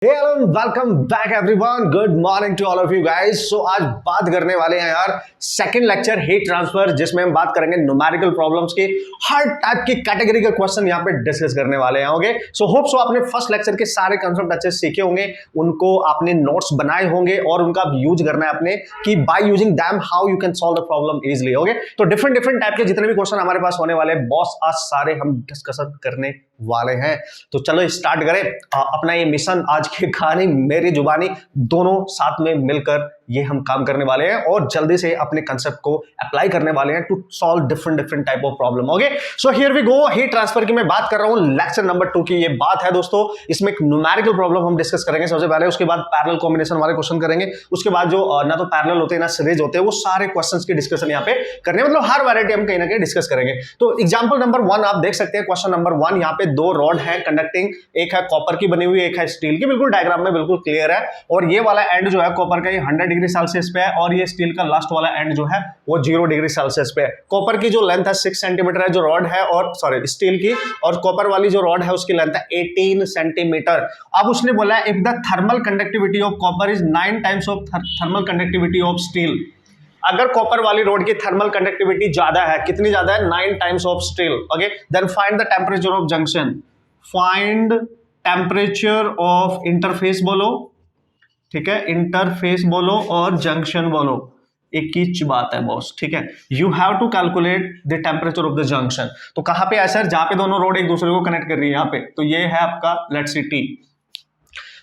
Hello welcome back everyone, good morning to all of you guys. So आज बात करने वाले हैं यार सेकंड लेक्चर हीट ट्रांसफर, जिसमें हम बात करेंगे न्यूमेरिकल प्रॉब्लम्स की। हर टाइप की कैटेगरी के क्वेश्चन यहाँ पे डिस्कस करने वाले हैं। ओके, सो होप सो आपने फर्स्ट लेक्चर के सारे कंसेप्ट अच्छे से सीखे होंगे, उनको आपने नोट्स बनाए होंगे और उनका यूज करना है अपने कि by using them how you can solve the problem easily. Okay, तो डिफरेंट टाइप के जितने भी क्वेश्चन हमारे पास होने वाले बॉस आज सारे हम डिस्कस करने वाले हैं। तो चलो स्टार्ट करें अपना ये मिशन। आज की कहानी मेरी जुबानी दोनों साथ में मिलकर ये हम काम करने वाले हैं और जल्दी से अपने कंसेप्ट को अप्लाई करने वाले हैं to solve different type of problem. Okay, so here we go. Heat transfer की मैं बात कर रहा हूं, लेक्चर नंबर 2 की ये बात है दोस्तों। इसमें एक न्यूमेरिकल प्रॉब्लम हम डिस्कस करेंगे सबसे पहले, उसके बाद पैरेलल कॉम्बिनेशन वाले क्वेश्चन करेंगे, उसके बाद जो ना तो पैरेलल होते हैं ना सीरीज होते हैं, वो सारे क्वेश्चंस की डिस्कशन यहाँ पे करने, मतलब हर वैरायटी हम कहीं ना कहीं डिस्कस करेंगे। तो एग्जांपल नंबर 1 आप देख सकते हैं, क्वेश्चन नंबर 1 यहाँ पे दो रॉड है कंडक्टिंग, एक है कॉपर की बनी हुई, एक है स्टील की। बिल्कुल डायग्राम में बिल्कुल क्लियर है। और ये वाला एंड जो है कॉपर का, ये 100 डिग्री सेल्सियस पे है और ये स्टील का लास्ट वाला एंड जो है वो 0 डिग्री सेल्सियस पे है। कॉपर की जो लेंथ है 6 सेंटीमीटर है जो रॉड है, और सॉरी स्टील की, और कॉपर वाली जो रॉड है उसकी लेंथ है 18 सेंटीमीटर। अब उसने बोला है if the thermal conductivity of copper is 9 times of thermal conductivity of steel. अगर कॉपर वाली रोड की थर्मल कंडक्टिविटी ज्यादा है, कितनी ज्यादा है? 9 times of steel. Okay, then find the temperature of junction. Find temperature of interface बोलो, ठीक है, इंटरफेस बोलो और जंक्शन बोलो, एक ही बात है बॉस, ठीक है। You have to calculate the temperature of the junction. तो कहां पे है सर? जहां पे दोनों रोड एक दूसरे को कनेक्ट कर रही है, यहां पे। तो ये है आपका लेट्स सी टी।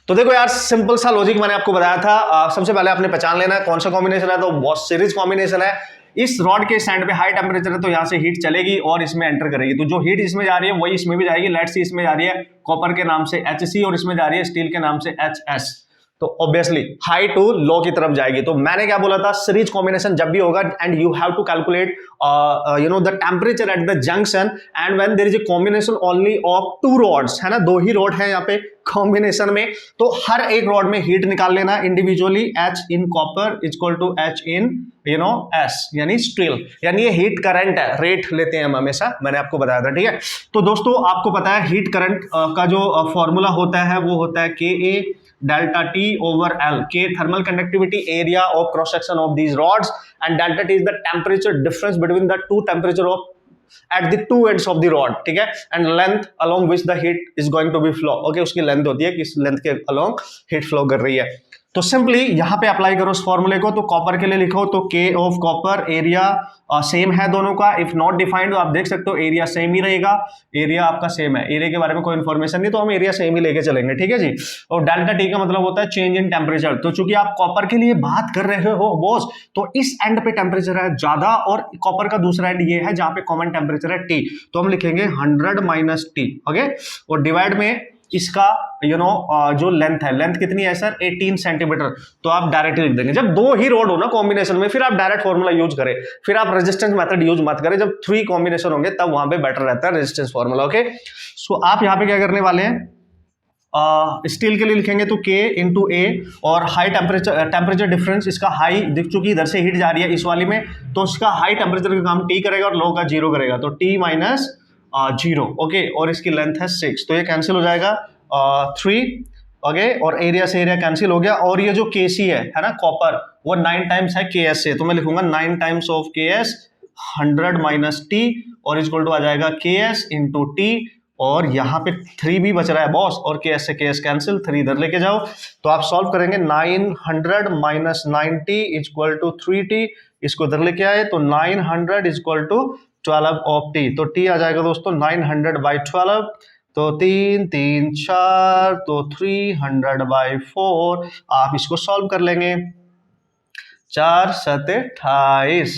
तो देखो यार, सिंपल सा लॉजिक मैंने आपको बताया था। सबसे पहले आपने पहचान लेना है कौन सा कॉम्बिनेशन है, तो बॉस सीरीज कॉम्बिनेशन है। इस रॉड के स्टैंड पे हाई टेम्परेचर है तो यहां से हीट चलेगी और इसमें एंटर करेगी, तो जो हीट इसमें जा रही है वही इसमें भी जाएगी। लेट्स सी इसमें जा रही है कॉपर के नाम से HC और इसमें जा रही है स्टील के नाम से HS, तो ऑब्वियसली हाई टू लो की तरफ जाएगी। तो मैंने क्या बोला था, सीरीज कॉम्बिनेशन जब भी होगा and you have to calculate the temperature at the junction and when there is a combination only of 2 rods, है ना, 2 ही रॉड है यहाँ पे कॉम्बिनेशन में, तो हर एक रॉड में हीट निकाल लेना individually. H in copper is equal to H in S यानी स्टील, यानी ये हीट करंट है, रेट लेते हैं हम हमेशा, मैंने आपको बताया था, ठीक है। तो दोस्तों आपको पता है हीट करंट का जो फॉर्मूला होता है वो होता है KA delta T over L. K thermal conductivity area of cross section of these rods and delta T is the temperature difference between the two temperature of at the two ends of the rod, ठीक है, and length along which the heat is going to be flow. Okay, उसकी length होती है कि इस length के along heat flow कर रही है। तो सिंपली यहां पे अप्लाई करो उस फॉर्मूले को। तो कॉपर के लिए लिखो तो K of copper, area same है दोनों का, इफ नॉट डिफाइंड तो आप देख सकते हो एरिया सेम ही रहेगा, एरिया आपका सेम है, एरिया के बारे में कोई इन्फॉर्मेशन नहीं तो हम एरिया सेम ही लेके चलेंगे, ठीक है जी। और डेल्टा टी का मतलब होता है चेंज इन टेम्परेचर। तो चूंकि आप कॉपर के लिए बात कर रहे हो बॉस, तो इस एंड पे टेम्परेचर है ज्यादा और कॉपर का दूसरा एंड ये है जहां पे कॉमन टेम्परेचर है T, तो हम लिखेंगे 100 माइनस T। ओके, और डिवाइड में इसका जो लेंथ है, लेंथ कितनी है सर? 18 सेंटीमीटर। तो आप डायरेक्ट लिख देंगे। जब 2 ही रोड हो ना कॉम्बिनेशन में, फिर आप डायरेक्ट फॉर्मूला यूज करें, फिर आप रेजिस्टेंस मेथड यूज मत करें। जब 3 कॉम्बिनेशन होंगे तब वहां पे बेटर रहता है रेजिस्टेंस फॉर्मूला। ओके, सो आप यहां पे क्या करने वाले हैं, स्टील के लिए लिखेंगे तो K इंटू A, और हाई टेम्परेचर डिफरेंस इसका हाई दिख चुकी, इधर से हीट जा रही है इस वाली में, तो इसका हाई टेम्परेचर का काम T करेगा और लो का 0 करेगा, तो T माइनस 0। ओके, और इसकी लेंथ है 6, तो ये कैंसिल हो जाएगा 3। ओके, और एरिया से एरिया कैंसिल हो गया, और ये जो KC है ना कॉपर, वो 9 टाइम्स है KS से, तो मैं लिखूंगा 9 times of KS 100 minus T, और इक्वल टू आ जाएगा KS इंटू T, और यहाँ पे 3 भी बच रहा है बॉस, और KS से KS कैंसिल, 3 इधर लेके जाओ, तो आप सॉल्व करेंगे 900 माइनस 90 इक्वल टू 3T, इसको इधर लेके आए तो 900 इक्वल टू 12 ऑफ T, तो T आ जाएगा दोस्तों 900 बाई 12, तो 3 3 4, तो 300 बाई 4। आप इसको सॉल्व कर लेंगे, 4 7 28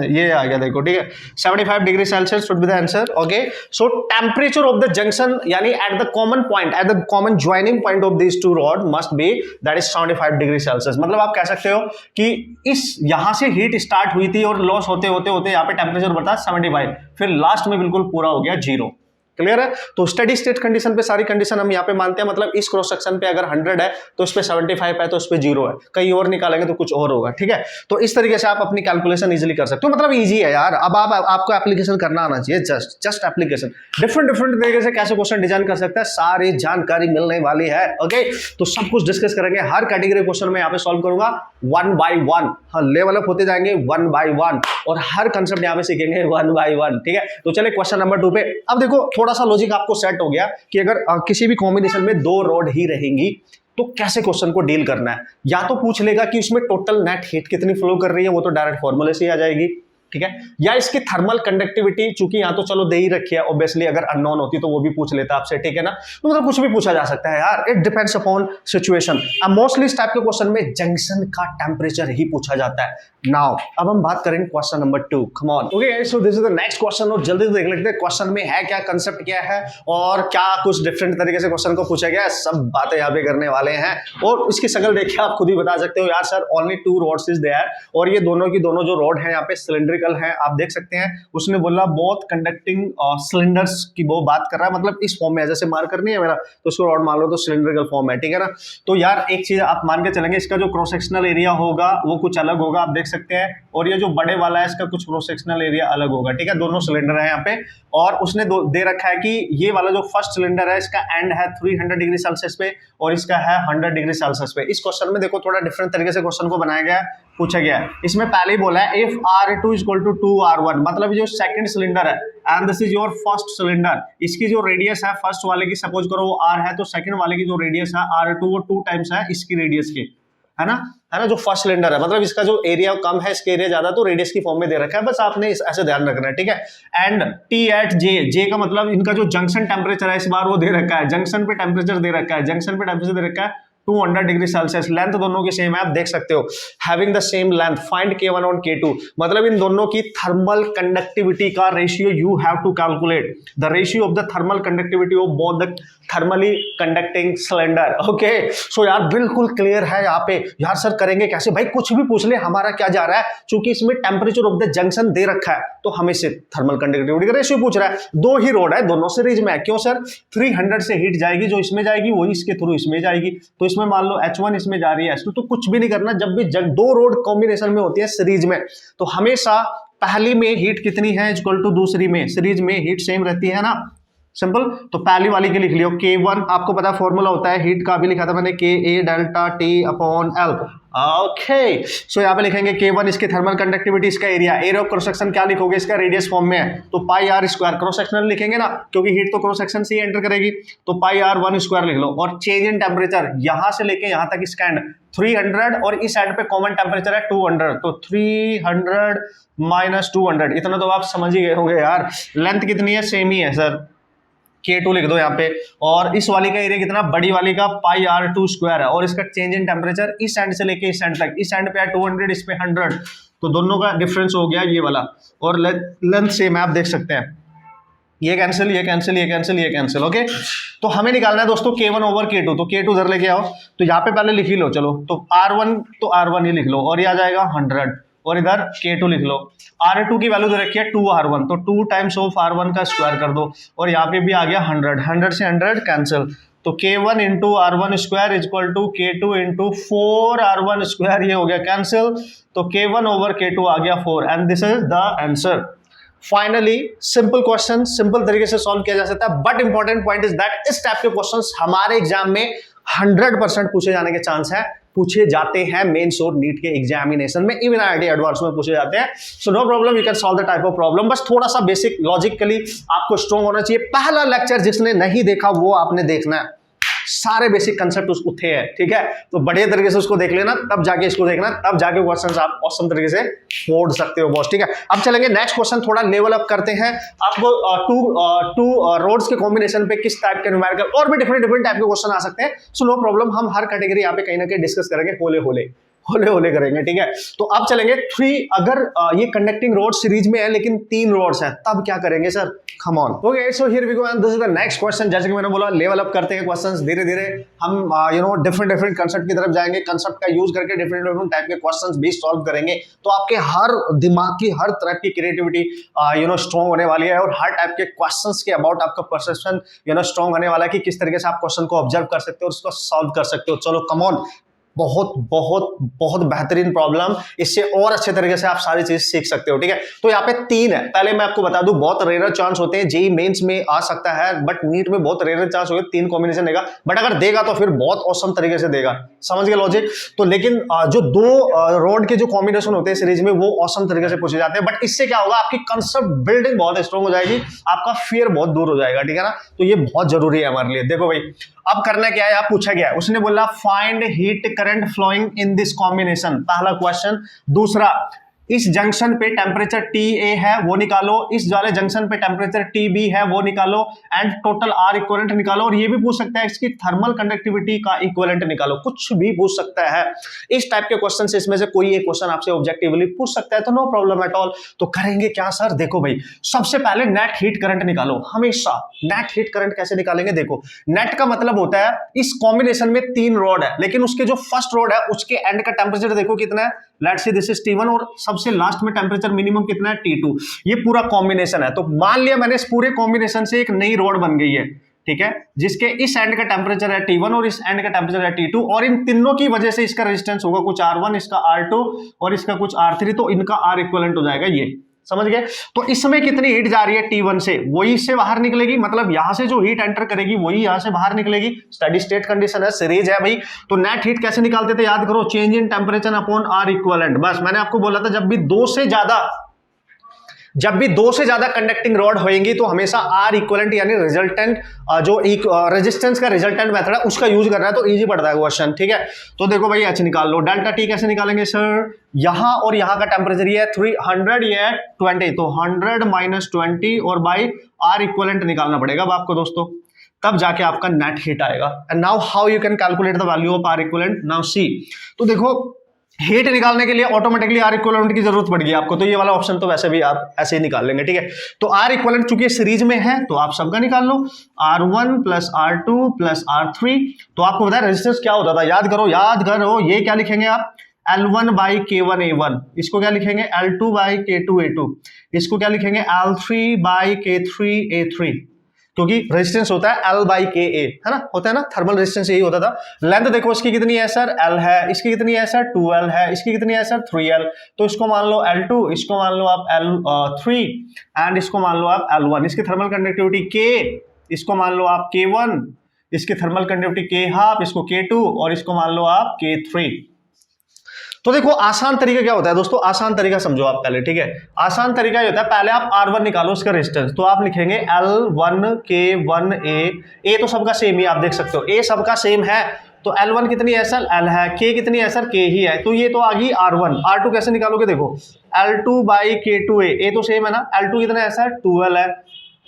ये आ गया देखो, ठीक है। 75 degree Celsius should be the answer. Okay, so temperature of the junction यानी at the common point, at the common joining point of this 2 rod must be that is 75 degree Celsius. मतलब आप कह सकते हो कि इस यहां से हीट स्टार्ट हुई थी और लॉस होते होते होते यहाँ पे टेम्परेचर बढ़ता 75, फिर लास्ट में बिल्कुल पूरा हो गया 0। क्लियर है? तो स्टेडी स्टेट कंडीशन पे सारी कंडीशन हम यहाँ पे मानते हैं, मतलब इस क्रॉस सेक्शन पे अगर 100 है तो इस पे 75 है तो इस पे 0 है, कहीं और निकालेंगे तो कुछ और होगा, ठीक है? तो इस तरीके से आप अपनी कैलकुलेशन इजीली कर सकते हो, मतलब इजी है यार। अब आपको एप्लीकेशन करना आना चाहिए, जस्ट एप्लीकेशन। डिफरेंट तरीके से कैसे क्वेश्चन डिजाइन कर सकता है, सारी जानकारी मिलने वाली है। ओके, तो सब कुछ डिस्कस करेंगे, हर कैटेगरी क्वेश्चन में यहाँ पे सॉल्व करूंगा 1 by 1। हाँ, लेवल अप होते जाएंगे 1 by 1 और हर कंसेप्ट यहाँ पे सीखेंगे 1 by 1, ठीक है? तो चलिए क्वेश्चन नंबर 2 पे। अब देखो थोड़ा सा लॉजिक आपको सेट हो गया कि अगर किसी भी कॉम्बिनेशन में 2 रॉड ही रहेंगी तो कैसे क्वेश्चन को डील करना है। या तो पूछ लेगा कि उसमें टोटल नेट हीट कितनी फ्लो कर रही है, वो तो डायरेक्ट फॉर्मूले से ही आ जाएगी, ठीक है? या इसकी थर्मल कंडक्टिविटी, चूंकि यहां तो चलो दे ही रखी है, ऑब्वियसली अगर अननोन होती तो वो भी पूछ लेता आपसे, ठीक है ना? तो मतलब कुछ भी पूछा जा सकता है यार, it depends upon situation. Mostly इस टाइप के क्वेश्चन में जंक्शन का टेम्परेचर ही पूछा जाता है। नाउ अब हम बात करेंगे question number 2। Come on. Okay, so this is the next question और जल्दी से देख लेते हैं क्वेश्चन में है क्या, कंसेप्ट क्या है और क्या कुछ डिफरेंट तरीके से क्वेश्चन को पूछा गया है। सब बातें यहाँ पे करने वाले हैं और इसकी शक्ल देख के आप खुद ही बता सकते हो यार sir only 2 rods is there, और ये दोनों की दोनों जो रॉड है यहाँ पे सिलिंड्रिकल है, आप देख सकते हैं। उसने बोला बोथ कंडक्टिंग सिलेंडर्स की वो बात कर रहा है, मतलब इस फॉर्म में, जैसे मार्कर नहीं है मेरा तो उसको रॉड मान लो तो सिलिंड्रिकल फॉर्म है, ठीक है ना? तो यार एक चीज आप मान के चलेंगे, इसका जो क्रॉस सेक्शनल एरिया होगा वो कुछ अलग होगा, आप देख सकते हैं, और ये जो बड़े वाला है इसका कुछ क्रॉस सेक्शनल एरिया अलग होगा, ठीक है? दोनों सिलेंडर है यहाँ पे, और उसने दे रखा है कि ये वाला जो फर्स्ट सिलेंडर है इसका एंड है 300 डिग्री सेल्सियस पे और इसका है 100 डिग्री सेल्सियस पे। इस क्वेश्चन में देखो थोड़ा डिफरेंट तरीके से क्वेश्चन को बनाया गया है, पूछा गया है। इसमें पहले ही बोला है if R2 equal to 2R1, मतलब जो सेकंड सिलेंडर है and this is your first cylinder, इसकी जो रेडियस है फर्स्ट वाले की, सपोज करो वो R है, तो सेकंड वाले की जो रेडियस है R2 वो 2 टाइम्स है इसकी रेडियस की, है ना? जो फर्स्ट सिलेंडर है, मतलब इसका जो एरिया कम है इसके एरिया ज्यादा, तो रेडियस की फॉर्म में दे रखा है, बस आपने ऐसे ध्यान रखना है, ठीक है? एंड T एट जे का मतलब इनका जो जंक्शन टेम्परेचर है इस बार वो दे रखा है, जंक्शन पे टेम्परेचर दे रखा है, जंक्शन पे टेम्परेचर दे रखा है 200 डिग्री सेल्सियस। लेंथ दोनों की सेम है, आप देख सकते हो, having the same length find K1 और K2, मतलब इन दोनों की थर्मल कंडक्टिविटी का ratio you have to calculate the ratio of the thermal conductivity of both the thermally conducting cylinder. Okay, so यार बिल्कुल क्लियर है यहाँ पे। यार सर करेंगे कैसे भाई, कुछ भी पूछ ले, हमारा क्या जा रहा है, क्योंकि इसमें टेम्परेचर ऑफ द जंक्शन दे रखा है तो हमें से थर्मल कंडक्टिविटी का रेशियो पूछ रहा है। 2 ही रोड है, दोनों सीरीज में है, क्यों सर? 300 से हीट जाएगी, जो इसमें जाएगी वही इसके थ्रू इसमें जाएगी, तो इसमें मान लो H1 इसमें जा रही है H2, तो कुछ भी नहीं करना। जब भी 2 रोड कॉम्बिनेशन में होती है सीरीज में, तो हमेशा पहली में हीट कितनी है इक्वल टू दूसरी में, सीरीज में हीट सेम रहती है ना, सिंपल। तो पहली वाली के लिख लियो K1, आपको पता फॉर्मूला होता है हीट का, भी लिखा था मैंने KA delta T upon L। Okay, so यहाँ पे लिखेंगे K1 इसकी थर्मल कंडक्टिविटी, इसका एरिया ऑफ क्रॉस सेक्शन क्या लिखोगे, इसका रेडियस फॉर्म में है तो pi r square, cross sectional लिखेंगे ना क्योंकि हीट तो क्रॉस सेक्शन से ही एंटर करेगी, तो पाई आर 1 स्क्वायर लिख लो। और चेंज इन टेम्परेचर यहां से लेके यहां तक इसका एंड 300 और इस साइड पे कॉमन टेम्परेचर है 200, तो 300 माइनस 200, इतना तो आप समझ ही गए होंगे यार। लेंथ कितनी है, सेम ही है सर, K2 लिख दो यहाँ पे, और इस वाली का एरिया कितना, बड़ी वाली का पाई R2 स्क्वायर है, और इसका चेंज इन टेम्परेचर इस एंड से लेके इस एंड तक, इस एंड पे है 200, इस पे 100, तो दोनों का डिफरेंस हो गया ये वाला, और लेंथ सेम है, आप देख सकते हैं। ये कैंसिल, ये कैंसिल, ये कैंसिल, ये कैंसिल। ओके, तो हमें निकालना है दोस्तों K1 ओवर K2, तो K2 उधर लेके आओ, तो यहाँ पे पहले लिख ही लो, चलो तो R1 ही लिख लो, और ये आ जाएगा 100, और इधर K2 लिख लो। R2 की वैल्यू दे रखी है 2R1, तो 2 टाइम्स ऑफ R1 का स्क्वायर कर दो, और यहाँ पे भी आ गया 100 से 100 कैंसिल, तो K1 into R1 square equal to K2 into 4R1 square, ये हो गया कैंसिल, तो K1 ओवर K2 आ गया 4, and this is the answer. Finally simple question simple तरीके से सॉल्व किया जा सकता है, but important point is that इस टाइप के क्वेश्चंस हमारे एग्जाम में 100% पूछे जाने के चांस है, पूछे जाते हैं मेंस और नीट के एग्जामिनेशन में, इवन आईआईटी एडवांस में पूछे जाते हैं। So no problem, you can solve the type of problem, बस थोड़ा सा बेसिक लॉजिकली आपको स्ट्रॉन्ग होना चाहिए। पहला लेक्चर जिसने नहीं देखा वो आपने देखना है, सारे बेसिक कंसेप्ट उसको थे हैं, ठीक है? तो बढ़िया तरीके से उसको देख लेना, तब जाके इसको देखना, तब जाके क्वेश्चंस आप ऑसम तरीके से फोड़ सकते हो बॉस, ठीक है? अब चलेंगे नेक्स्ट क्वेश्चन, थोड़ा लेवल अप करते हैं। आपको टू रोड्स के कॉम्बिनेशन पे किस टाइप के न्यूमेरिकल और भी डिफरेंट टाइप के क्वेश्चन आ सकते हैं। सो नो प्रॉब्लम, हम हर कैटेगरी यहाँ पे कहीं ना कहीं डिस्कस करेंगे होले होले होले होले करेंगे, ठीक है। तो अब चलेंगे 3, अगर ये कंडक्टिंग रोड सीरीज में है लेकिन 3 रोड्स हैं, तब क्या करेंगे sir? Come on. Okay, so here we go and this is the next question. जैसे कि मैंने बोला, लेवल अप करते हैं क्वेश्चंस धीरे धीरे, हम डिफरेंट कंसेप्ट की तरफ जाएंगे, कंसेप्ट का यूज करके डिफरेंट टाइप के क्वेश्चंस भी सॉल्व करेंगे। तो आपके हर दिमाग की हर तरह की क्रिएटिविटी स्ट्रॉन्ग होने वाली है, और हर टाइप के क्वेश्चंस के अबाउट आपका परसेप्शन स्ट्रॉन्ग होने वाला है कि किस तरीके से आप क्वेश्चन को ऑब्जर्व कर सकते हो और उसको सॉल्व कर सकते हो। चलो कम ऑन, बहुत बहुत बहुत बेहतरीन प्रॉब्लम, इससे और अच्छे तरीके से आप सारी चीज सीख सकते हो, ठीक है। तो यहाँ पे 3 है। पहले मैं आपको बता दूं, बहुत रेयर चांस होते हैं, जेईई मेंस में आ सकता है, बट नीट में बहुत रेयर चांस होगा 3 कॉम्बिनेशन देगा, बट अगर देगा तो फिर बहुत औसम तरीके से देगा, समझ गए लॉजिक। तो लेकिन जो 2 रोड के जो कॉम्बिनेशन होते हैं सीरीज में, वो औसम तरीके से पूछे जाते हैं, बट इससे क्या होगा, आपकी कंसेप्ट बिल्डिंग बहुत स्ट्रॉन्ग हो जाएगी, आपका फियर बहुत दूर हो जाएगा, ठीक है ना। तो ये बहुत जरूरी है हमारे लिए। देखो भाई, अब करना क्या है, आप पूछा गया है, उसने बोला find heat current flowing in this combination, पहला क्वेश्चन। दूसरा, इस जंक्शन पे टेम्परेचर TA है वो निकालो, इस वाले जंक्शन पे टेम्परेचर TB है वो निकालो, एंड टोटल R इक्विवेलेंट निकालो। और ये भी पूछ सकता है इसकी थर्मल कंडक्टिविटी का इक्विवेलेंट निकालो, कुछ भी पूछ सकता है। इस टाइप के क्वेश्चन से इसमें से कोई एक क्वेश्चन आपसे ऑब्जेक्टिवली पूछ सकता है, तो नो प्रॉब्लम एट ऑल। तो करेंगे क्या सर? देखो भाई, सबसे पहले नेट हीट करंट निकालो। हमेशा नेट हीट करंट कैसे निकालेंगे? देखो, नेट का मतलब होता है इस कॉम्बिनेशन में 3 रॉड है, लेकिन उसके जो फर्स्ट रॉड है उसके एंड का टेम्परेचर देखो कितना है, let's say this is T1, और सबसे लास्ट में टेम्परेचर मिनिमम कितना है, T2। ये पूरा कॉम्बिनेशन है। तो मान लिया मैंने इस पूरे कॉम्बिनेशन से एक नई रॉड बन गई है, ठीक है, जिसके इस एंड का टेम्परेचर है T1 और इस एंड का टेम्परेचर है T2, और इन तीनों की वजह से इसका रेजिस्टेंस होगा कुछ R1, इसका R2 और इसका कुछ R3, तो इनका R इक्विवेलेंट हो जाएगा ये, समझ गए। तो इसमें कितनी हीट जा रही है T1 से, वही इससे बाहर निकलेगी, मतलब यहां से जो हीट एंटर करेगी वही यहां से बाहर निकलेगी। स्टेडी स्टेट कंडीशन है, सीरीज है भाई। तो नेट हीट कैसे निकालते थे, याद करो, change in temperature upon R equivalent. बस मैंने आपको बोला था, जब भी दो से ज्यादा कंडक्टिंग रॉड होंगी तो हमेशा R इक्विवेलेंट यानी रिजल्टेंट, जो रेजिस्टेंस का रिजल्टेंट मेथड है उसका यूज करना है, तो इजी पड़ता है क्वेश्चन, ठीक है। तो देखो भाई, H निकाल लो। डेल्टा T कैसे निकालेंगे सर? यहां और यहां का टेम्परेचर ये है 300, ये है 20, तो 100 - 20 और बाई R इक्विवेलेंट निकालना पड़ेगा अब आपको दोस्तों, तब जाके आपका नेट हीट आएगा। And now how you can calculate the value of R equivalent. Now see, तो देखो हीट निकालने के लिए ऑटोमेटिकली R इक्विवेलेंट की जरूरत पड़ेगी आपको, तो ये वाला ऑप्शन तो वैसे भी आप ऐसे ही निकाल लेंगे, ठीक है। तो R इक्विवेलेंट चूंकि सीरीज में है तो आप सबका निकाल लो, R1 + R2 + R3। तो आपको बताया रेजिस्टेंस क्या होता था, याद करो, ये क्या लिखेंगे आप, L1/K1A1, इसको क्या लिखेंगे, L2/K2A2, इसको क्या लिखेंगे, L3/K3A3, क्योंकि रेजिस्टेंस होता है L/Ka, है ना, होता है ना, थर्मल रेजिस्टेंस यही होता था। लेंथ देखो इसकी कितनी है सर, L है, इसकी कितनी है सर, 2L है, इसकी कितनी है सर, 3L। तो इसको मान लो L2, इसको मान लो आप L3 एंड इसको मान लो आप L1। इसकी थर्मल कंडक्टिविटी K, इसको मान लो आप K1, इसकी थर्मल कंडक्टिविटी K½ इसको K2 और इसको मान लो आप K3। तो देखो आसान तरीका क्या होता है दोस्तों, आसान तरीका समझो आप पहले, ठीक है। आसान तरीका ये होता है, पहले आप R1 निकालो उसका रेजिस्टेंस, तो आप लिखेंगे L1K1A, ए तो सबका सेम ही आप देख सकते हो, ए सबका सेम है, तो L1 कितनी है सर, L है, K कितनी है सर, K ही है, तो ये तो आ गई R1। R2 कैसे निकालोगे, देखो L2/K2A, ए तो सेम है ना, L2 कितना है सर, 2L है,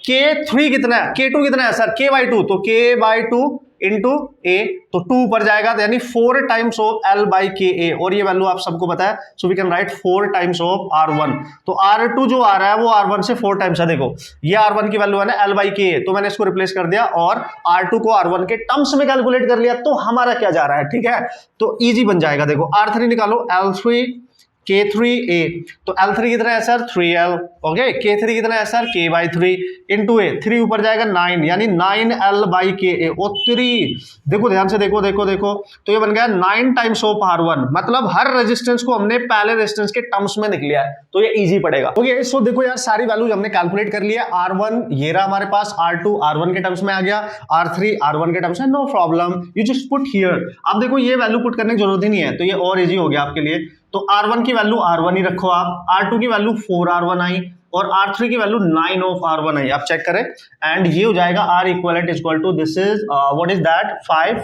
K3 कितना है, K2 कितना है सर, K/2, तो K/2 इंटू A, तो 2 ऊपर जाएगा, यानी 4 टाइम्स ऑफ L/Ka, और ये वैल्यू आप सबको पता है, so we can write 4 times of R1। तो R2 जो आ रहा है वो R1 से 4 टाइम्स है, देखो ये R1 की वैल्यू है ना L/Ka, तो मैंने इसको रिप्लेस कर दिया और R2 को R1 के टर्म्स में कैलकुलेट कर लिया, तो हमारा क्या जा रहा है, ठीक है, तो इजी बन जाएगा। देखो R3 निकालो, L3K3A, तो L3 कितना है सर, 3L, ओके, K3 कितना है सर, K/3 इंटू A, 3 ऊपर जाएगा 9, यानी 9L/Ka, और 3, देखो ध्यान से देखो, तो ये बन गया 9 टाइम्स ऑफ R1, मतलब हर रेजिस्टेंस को हमने पहले रेजिस्टेंस के टर्म्स में लिख लिया है, तो ये इजी पड़ेगा। ओके, सो देखो यार, सारी वैल्यूज हमने कैलकुलेट कर लिया। R1 ये रहा हमारे पास, R2 R1 के टर्म्स में आ गया, R3 R1 के टर्म्स में, no problem, you just put here. अब देखो ये वैल्यू पुट करने की जरूरत ही नहीं है, तो ये और इजी हो गया आपके लिए। तो R1 की वैल्यू R1 ही रखो आप, R2 की वैल्यू 4R1 आई और R3 की वैल्यू 9 ऑफ R1 आई, आप चेक करें, एंड ये हो जाएगा R equivalent is equal to, this is what is that, 5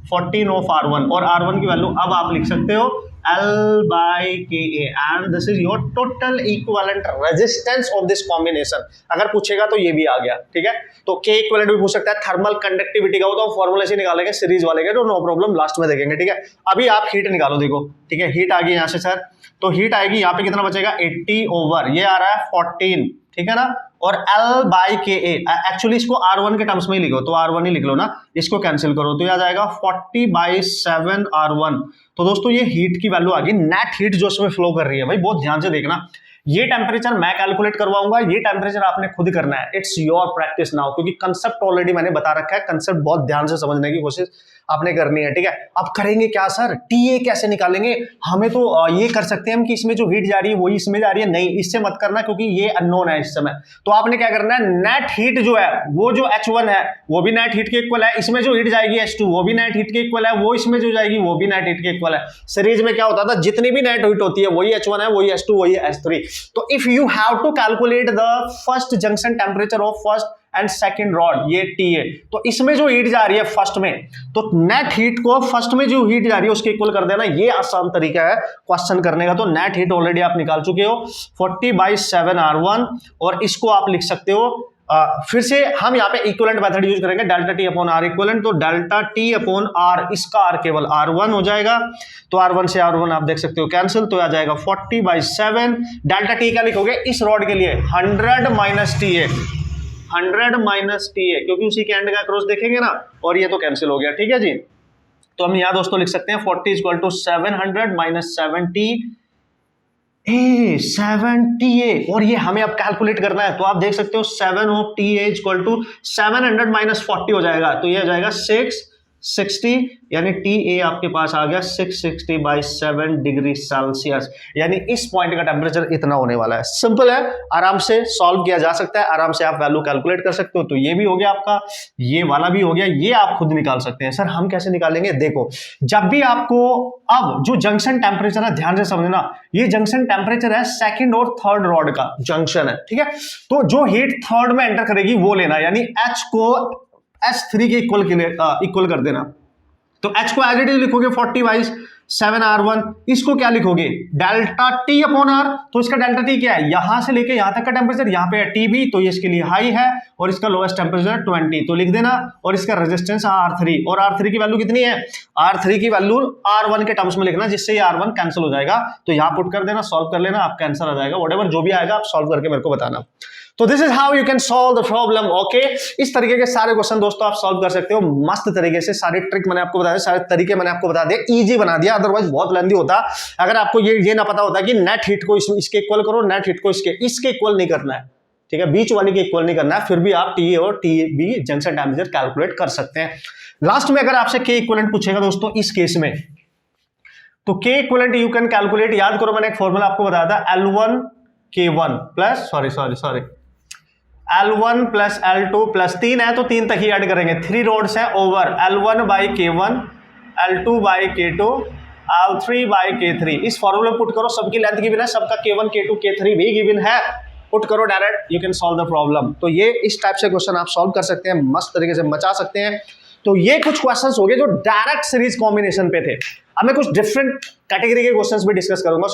14 of R1, और R1 की वैल्यू अब आप लिख सकते हो L by KA and this is your total equivalent resistance of this combination। अगर पूछेगा तो ये भी आ गया, ठीक है। तो K इक्विवेलेंट भी पूछ सकता है, थर्मल कंडक्टिविटी का वो तो फॉर्मूला से निकालेंगे सीरीज वाले के, तो नो प्रॉब्लम लास्ट में देखेंगे, ठीक है। अभी आप हीट निकालो, देखो, ठीक है। हीट आ गई यहाँ से सर, तो हीट आएगी यहाँ पे कितना बचेगा 80 ओवर ये आ रहा है 14, ठीक है ना। और L बाई के ए, एक्चुअली इसको R1 के टर्म्स में ही लिखो, तो R1 ही लिख लो ना, इसको कैंसिल करो तो ये आ जाएगा 40/7 R1। तो दोस्तों ये हीट की वैल्यू आ गई, नेट हीट जो इसमें फ्लो कर रही है। भाई बहुत ध्यान से देखना, ये टेम्परेचर मैं कैलकुलेट करवाऊंगा, ये टेम्परेचर आपने खुद करना है। इट्स योर प्रैक्टिस नाउ, क्योंकि कंसेप्ट ऑलरेडी मैंने बता रखा है, कंसेप्ट बहुत ध्यान से समझने की कोशिश आपने करनी है, ठीक है। अब करेंगे क्या सर, टीए कैसे निकालेंगे? हमें तो ये कर सकते हैं हम कि इसमें जो हीट जा रही है वही इसमें जा रही है, नहीं इससे मत करना क्योंकि ये अननोन है इस समय। तो आपने क्या करना है, नेट हीट जो है वो जो H1 है वो भी नेट हीट के इक्वल है, इसमें जो हीट जाएगी H2 वो भी नेट हीट के इक्वल है, वो इसमें जो जाएगी वो भी नेट हीट के इक्वल है। सीरीज में क्या होता था, जितनी भी नेट हीट होती है वही H1 है, वही H2, वही H3। तो if you have to calculate the first junction temperature of first and second rod, ये TA, तो इसमें जो हीट जा रही है फर्स्ट में, तो नेट हीट को फर्स्ट में जो हीट जा रही है उसके इक्वल कर देना। ये आसान तरीका है क्वेश्चन करने का। तो नेट हीट ऑलरेडी आप निकाल चुके हो 40/7 R1, और इसको आप लिख सकते हो फिर से हम यहाँ पे इक्विवेलेंट मेथड यूज करेंगे, delta T upon R equivalent. तो डेल्टा T अपॉन R, इसका R केवल R1 हो जाएगा, तो R1 से R1 आप देख सकते हो कैंसिल, तो आ जाएगा 40/7। डेल्टा T क्या लिखोगे इस रॉड के लिए, 100 माइनस TA, 100 माइनस TA, क्योंकि उसी के एंड का क्रॉस देखेंगे ना, और ये तो कैंसिल हो गया, ठीक है जी। तो हम यहाँ दोस्तों लिख सकते हैं 40 = 700 माइनस 70 7TA, और ये हमें अब कैलकुलेट करना है। तो आप देख सकते हो 7 ऑफ TA = 700 माइनस 40 हो जाएगा, तो ये हो जाएगा 660, यानी TA आपके पास आ गया 660/7 डिग्री सेल्सियस, यानी इस पॉइंट का टेम्परेचर इतना होने वाला है। सिंपल है, आराम से सॉल्व किया जा सकता है, आराम से आप वैल्यू कैलकुलेट कर सकते हो। तो ये भी हो गया आपका, ये वाला भी हो गया, ये आप खुद निकाल सकते हैं। सर हम कैसे निकालेंगे? देखो, जब भी आपको, अब जो जंक्शन टेम्परेचर है ध्यान से समझना, ये जंक्शन टेम्परेचर है सेकंड और थर्ड रॉड का जंक्शन है, ठीक है। तो जो हीट थर्ड में एंटर करेगी वो लेना, यानी H को H3 के इक्वल कर देना। तो H को एज इट इज लिखोगे 40/7 R1, इसको क्या लिखोगे डेल्टा T अपॉन R। तो इसका डेल्टा T क्या है, यहां से लेके यहां तक का टेम्परेचर, यहां पे है TB, तो ये इसके लिए हाई है, और इसका लोएस्ट टेम्परेचर है 20, तो लिख देना। और इसका रेजिस्टेंस R3, और R3 की वैल्यू कितनी है, R3 की वैल्यू R1 के टर्म्स में लिखना, जिससे ये R1 कैंसिल हो जाएगा। तो यहां पुट कर देना, सॉल्व कर लेना, आपका आंसर आ जाएगा। व्हाटएवर जो भी आएगा आप सॉल्व करके मेरे को बताना। तो this is how you can solve the problem, okay. इस तरीके के सारे क्वेश्चन दोस्तों आप सॉल्व कर सकते हो मस्त तरीके से। सारे ट्रिक मैंने आपको बता दिया, सारे तरीके मैंने आपको बता दिए, इजी बना दिया, अदरवाइज बहुत लेंथी होता अगर आपको ये ना पता होता कि नेट हीट को इसके इक्वल करो, नेट हीट को इसके इक्वल नहीं करना है, ठीक है, बीच वाली के इक्वल नहीं करना है, फिर भी आप TA और TB जंक्शन टेम्परेचर कैलकुलेट कर सकते हैं। लास्ट में अगर आपसे K इक्विवेलेंट पूछेगा दोस्तों इस केस में, तो K equivalent you can calculate, याद करो मैंने एक फॉर्मूला आपको बताया था, L1 plus L1 plus L2 plus 3 है तो 3 तक ही ऐड करेंगे, 3 रोड्स है ओवर L1/K1, L2/K2, L3/K3। इस फॉर्मूले में पुट करो, सबकी लेंथ गिवन है, सबका K1 K2 K3 भी गिवन है, पुट करो direct, you can solve the problem. तो ये इस टाइप से क्वेश्चन आप सॉल्व कर सकते हैं, मस्त तरीके से मचा सकते हैं। तो ये कुछ क्वेश्चंस हो गए जो डायरेक्ट सीरीज कॉम्बिनेशन पे थे। अब मैं कुछ डिफरेंट कैटेगरी के क्वेश्चंस भी डिस्कस करूंगा,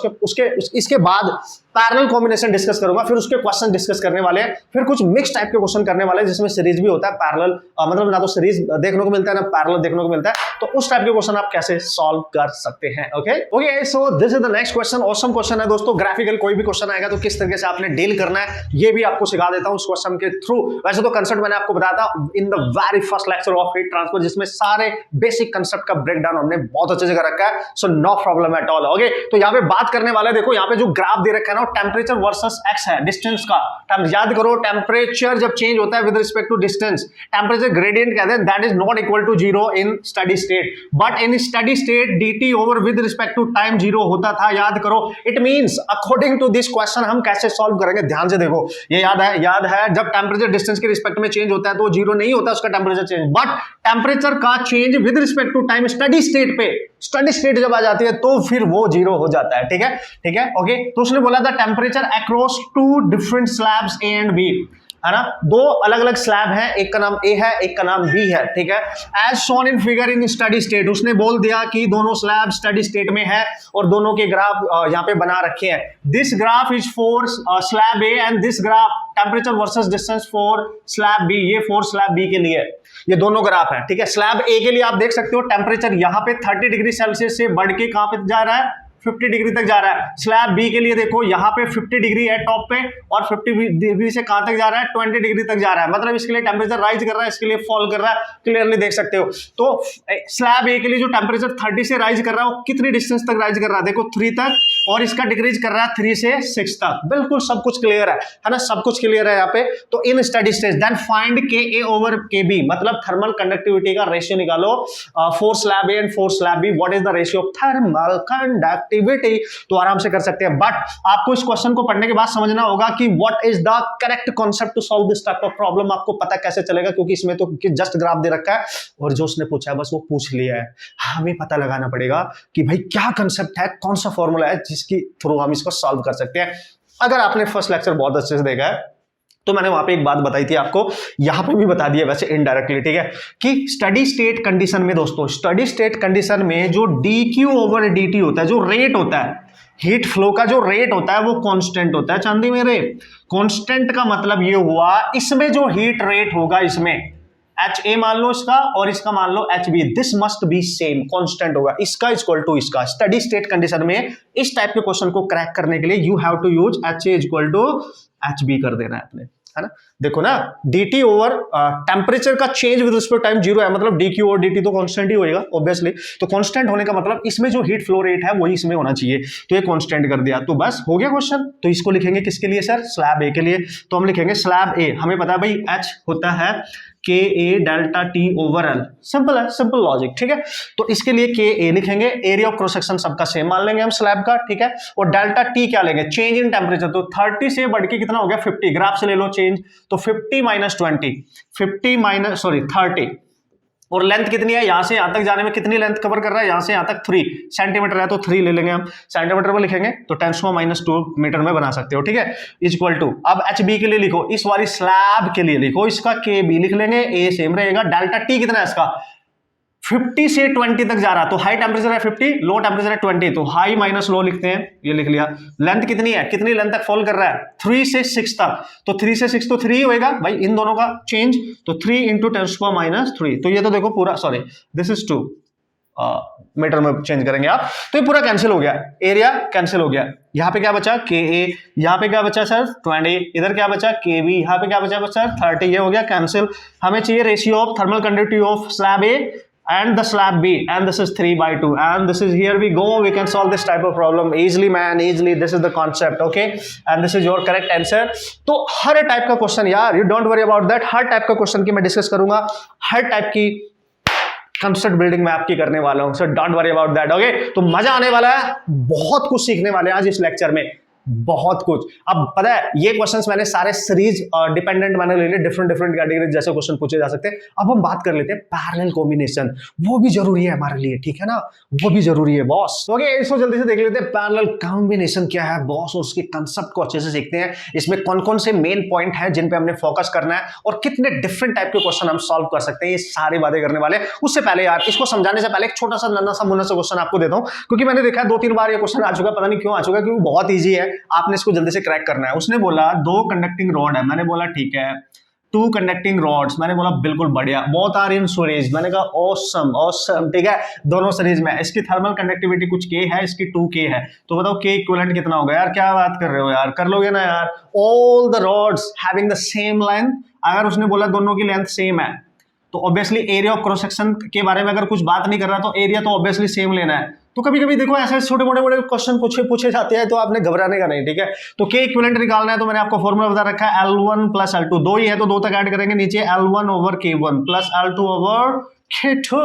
इसके बाद पैरेलल कॉम्बिनेशन डिस्कस करूंगा, फिर उसके क्वेश्चन डिस्कस करने वाले हैं, फिर कुछ मिक्स टाइप के क्वेश्चन करने वाले हैं जिसमें सीरीज भी होता है, पैरेलल मतलब ना तो सीरीज देखने को मिलता है ना पैरेलल देखने को मिलता है। तो उस टाइप के क्वेश्चन आप कैसे सॉल्व कर सकते हैं, okay. So this is the next question, awesome question है दोस्तों। ग्राफिकल कोई भी क्वेश्चन आएगा तो किस तरीके से आपने डील करना है ये भी आपको सिखा देता हूं उस क्वेश्चन के थ्रू। वैसे तो कंसेप्ट मैंने आपको बताया था in the very first lecture of heat transfer, जिसमें सारे बेसिक कंसेप्ट का ब्रेकडाउन हमने बहुत अच्छे से कर रखा है, so no problem at all, okay. तो यहाँ पे बात करने वाले, देखो यहाँ पे जो ग्राफ दे रखा है ना, टेम्परेचर वर्सेस एक्स है, डिस्टेंस का। याद करो, टेम्परेचर जब चेंज होता है with respect to distance, temperature gradient कहते हैं, that is not equal to 0 in steady state, but in steady state dt over with respect to time 0 होता था, याद करो। It means according to this question हम कैसे सॉल्व करेंगे, ध्यान से देखो, ये याद है जब टेम्परेचर डिस्टेंस के रिस्पेक्ट में चेंज होता है तो 0 नहीं होता उसका टेम्परेचर चेंज, बट टेम्परेचर का change with respect to time steady state पे, स्टडी स्टेट जब आ जाती है तो फिर वो 0 हो जाता है, ठीक है, ओके। तो उसने बोला था temperature across two different slabs A and B, है ना, दो अलग अलग स्लैब हैं, एक का नाम ए है, एक का नाम बी है, ठीक है। As shown in figure in steady state, उसने बोल दिया कि दोनों स्लैब स्टडी स्टेट में है और दोनों के ग्राफ यहाँ पे बना रखे हैं। This graph is for slab A and this graph temperature versus distance for slab B, ये फॉर स्लैब बी के लिए ये दोनों ग्राफ है, ठीक है। स्लैब ए के लिए आप देख सकते हो टेम्परेचर यहाँ पे 30 डिग्री सेल्सियस से बढ़ के कहां पे जा रहा है, 50 डिग्री तक जा रहा है। स्लैब बी के लिए देखो यहाँ पे 50 डिग्री है टॉप पे और 50 डिग्री से कहां तक जा रहा है, 20 डिग्री तक जा रहा है। मतलब इसके लिए टेम्परेचर राइज कर रहा है, इसके लिए फॉल कर रहा है, क्लियरली देख सकते हो। तो स्लैब ए के लिए जो टेम्परेचर 30 से राइज कर रहा है वो कितनी डिस्टेंस तक राइज कर रहा है, देखो 3 तक, और इसका डिक्रीज कर रहा है 3 से 6 तक। बिल्कुल सब कुछ क्लियर है ना, सब कुछ क्लियर है यहाँ पे। तो in steady state then find K A over K B, मतलब थर्मल कंडक्टिविटी का रेशियो निकालो for slab A and for slab B. What is the ratio of thermal conductivity, तो आराम से कर सकते हैं। बट आपको इस क्वेश्चन को पढ़ने के बाद समझना होगा कि what is the correct concept to solve this type of problem. आपको पता कैसे चलेगा, क्योंकि इसमें तो जस्ट ग्राफ दे रखा है और जो उसने पूछा है बस वो पूछ लिया है। हमें पता लगाना पड़ेगा कि भाई क्या कंसेप्ट है, कौन सा फॉर्मूला है जिसकी थ्रू हम इसको सॉल्व कर सकते हैं। अगर आपने फर्स्ट लेक्चर बहुत अच्छे से देखा है तो मैंने वहां पे एक बात बताई थी आपको, यहां पे भी बता दिया वैसे इनडायरेक्टली, ठीक है, कि स्टडी स्टेट कंडीशन में दोस्तों, स्टडी स्टेट कंडीशन में जो dq ओवर dt होता है, जो रेट होता है हीट फ्लो का, जो रेट होता है वो कांस्टेंट होता है। चांदी मेरे, कांस्टेंट का मतलब ये हुआ इसमें जो हीट रेट होगा, इसमें एच ए मान लो इसका और इसका मान लो H B, this must be same, constant होगा, इसका इक्वल टू इसका। स्टडी स्टेट कंडीशन में इस टाइप के क्वेश्चन को क्रैक करने के लिए you have to use H A equal to H B कर देना है अपने, है ना। देखो ना, dt ओवर टेम्परेचर का change with respect time zero है, मतलब dq और dt तो कांस्टेंट ही होएगा ऑब्वियसली। तो कांस्टेंट होने का मतलब इसमें जो हीट फ्लो रेट है वही इसमें होना चाहिए, तो ये कांस्टेंट कर दिया, तो बस हो गया क्वेश्चन। तो इसको लिखेंगे किसके लिए सर, स्लैब ए के लिए। तो हम लिखेंगे स्लैब ए, हमें पता है भाई h होता है K A delta T over L, simple है, सिंपल लॉजिक, ठीक है। तो इसके लिए के ए लिखेंगे, एरिया ऑफ क्रॉस सेक्शन सबका सेम मान लेंगे हम स्लैब का, ठीक है। और डेल्टा टी क्या लेंगे, चेंज इन टेम्परेचर, तो 30 से बढ़ के कितना हो गया 50, ग्राफ से ले लो चेंज, तो 50 माइनस 20, 50 माइनस 30, और लेंथ कितनी है, यहां से यहां तक जाने में कितनी लेंथ कवर कर रहा है, यहां से यहां तक 3 सेंटीमीटर है, तो 3 ले लेंगे हम, सेंटीमीटर में लिखेंगे तो 10⁻⁻² मीटर में बना सकते हो, ठीक है, इक्वल टू। अब एच बी के लिए लिखो, इस वाली स्लैब के लिए लिखो, इसका के बी लिख लेंगे, ए सेम रहेगा, डेल्टा टी कितना है इसका 50 से 20 तक जा रहा है, तो हाई टेम्परेचर है 50, लो टेम्परेचर है 20, तो हाई माइनस लो लिखते हैं, ये लिख लिया। लेंथ कितनी है, कितनी लेंथ तक फॉल कर रहा है, 3 से 6 तक, तो 3 से 6 तो 3 होएगा भाई, इन दोनों का चेंज, तो 3 इंटू 10⁻⁻3, तो ये तो देखो पूरा, सॉरी दिस इज 2 मीटर में चेंज करेंगे आप, तो ये पूरा कैंसिल हो गया, एरिया कैंसिल हो गया। यहाँ पे क्या बचा के ए, यहाँ पे क्या बचा सर 20, इधर क्या बचा के बी, यहाँ पे क्या बचा सर 30, ये हो गया कैंसिल। हमें चाहिए ratio of thermal conductivity of slab A and the slab B, and this is 3/2, and this is, here we go, we can solve this type of problem easily man, easily, this is the concept, okay, and this is your correct answer। तो हर type का question यार, you don't worry about that, her type का question की मैं discuss करूंगा, हर type की concept building मैं आपकी करने वाला हूं, so don't worry about that, okay. तो मजा आने वाला है, बहुत कुछ सीखने वाले हैं आज इस लेक्चर में, बहुत कुछ। अब पता है ये क्वेश्चंस मैंने सारे सीरीज डिपेंडेंट मैंने ले लिए, डिफरेंट कैटेगरी जैसे क्वेश्चन पूछे जा सकते हैं। अब हम बात कर लेते हैं पैरेलल कॉम्बिनेशन, वो भी जरूरी है हमारे लिए, ठीक है ना, वो भी जरूरी है बॉस। ओके, इसको जल्दी से देख लेते हैं, पैरेलल कॉम्बिनेशन क्या है बॉस, उसके कंसेप्ट को अच्छे से सीखते हैं, इसमें कौन कौन से मेन पॉइंट है जिन पे हमने फोकस करना है और कितने डिफरेंट टाइप के क्वेश्चन हम सॉल्व कर सकते हैं, ये सारी बातें करने वाले। उससे पहले यार, इसको समझाने से पहले एक छोटा सा नन्हा सा मुन्ना सा क्वेश्चन आपको देता हूं, क्योंकि मैंने देखा 2-3 बार ये क्वेश्चन आ चुका, पता नहीं क्यों आ चुका, क्योंकि बहुत ईजी है, आपने इसको जल्दी से क्रैक करना है। उसने बोला 2 कंडक्टिंग रॉड है, मैंने बोला ठीक है, 2 कंडक्टिंग रॉड्स, मैंने बोला बिल्कुल बढ़िया, बोथ आर इन सीरीज, मैंने कहा ऑसम ऑसम, ठीक है, दोनों सीरीज में। इसकी थर्मल कंडक्टिविटी कुछ के है, इसकी 2k है, तो बताओ k इक्विवेलेंट कितना होगा यार, क्या बात कर रहे हो यार, कर लोगे ना यार। All the rods having the same length, अगर उसने बोला दोनों की लेंथ सेम है तो obviously area of cross section के बारे में अगर कुछ बात नहीं कर रहा तो एरिया तो ऑब्वियसली सेम लेना है। तो कभी कभी देखो ऐसे छोटे मोटे क्वेश्चन पूछे जाते हैं, तो आपने घबराने का नहीं, ठीक है। तो के इक्विवेलेंट निकालना है, तो मैंने आपको फॉर्मूला बता रखा है L1 + L2, 2 ही है तो 2 तक ऐड करेंगे, नीचे L1 over K1 plus L2 over K2।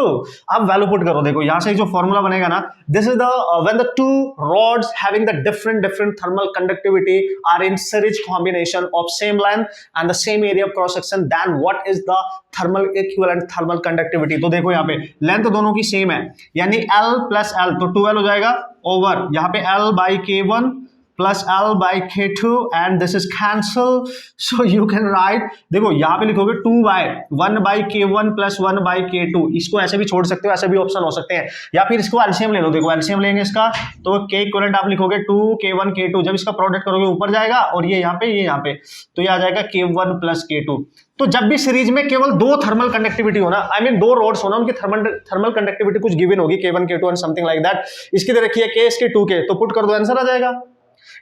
अब वैल्यू पुट करो, देखो यहां से जो फॉर्मूला बनेगा ना, this is the when the 2 rods having the different thermal conductivity are in series combination of same length and the same area of cross section, then what is the thermal equivalent thermal conductivity। तो देखो यहाँ पे length दोनों की same है, यानी L + L, तो 2L हो जाएगा ओवर यहाँ पे L/K1 plus L by K2 and this is cancel, so you can right, देखो यहाँ पे लिखोगे 2 by 1 by K1 plus 1 by K2, इसको ऐसे भी छोड़ सकते हो, ऐसे भी ऑप्शन हो सकते हैं, या फिर इसको एलसीएम ले लो, देखो एलसीएम लेंगे इसका तो K इक्विवेलेंट आप लिखोगे 2 K1 K2, जब इसका प्रोडक्ट करोगे ऊपर जाएगा और ये यहाँ पे, ये यहाँ पे, तो ये आ जाएगा K1 प्लस K2। तो जब भी सीरीज में केवल दो थर्मल कंडक्टिविटी होना, आई मीन दो रोड्स होना, उनकी थर्मल कंडक्टिविटी कुछ गिवन होगी K1 K2 and something like that, इसकी दे रखी है K, इसके 2K, तो पुट कर दो आंसर आ जाएगा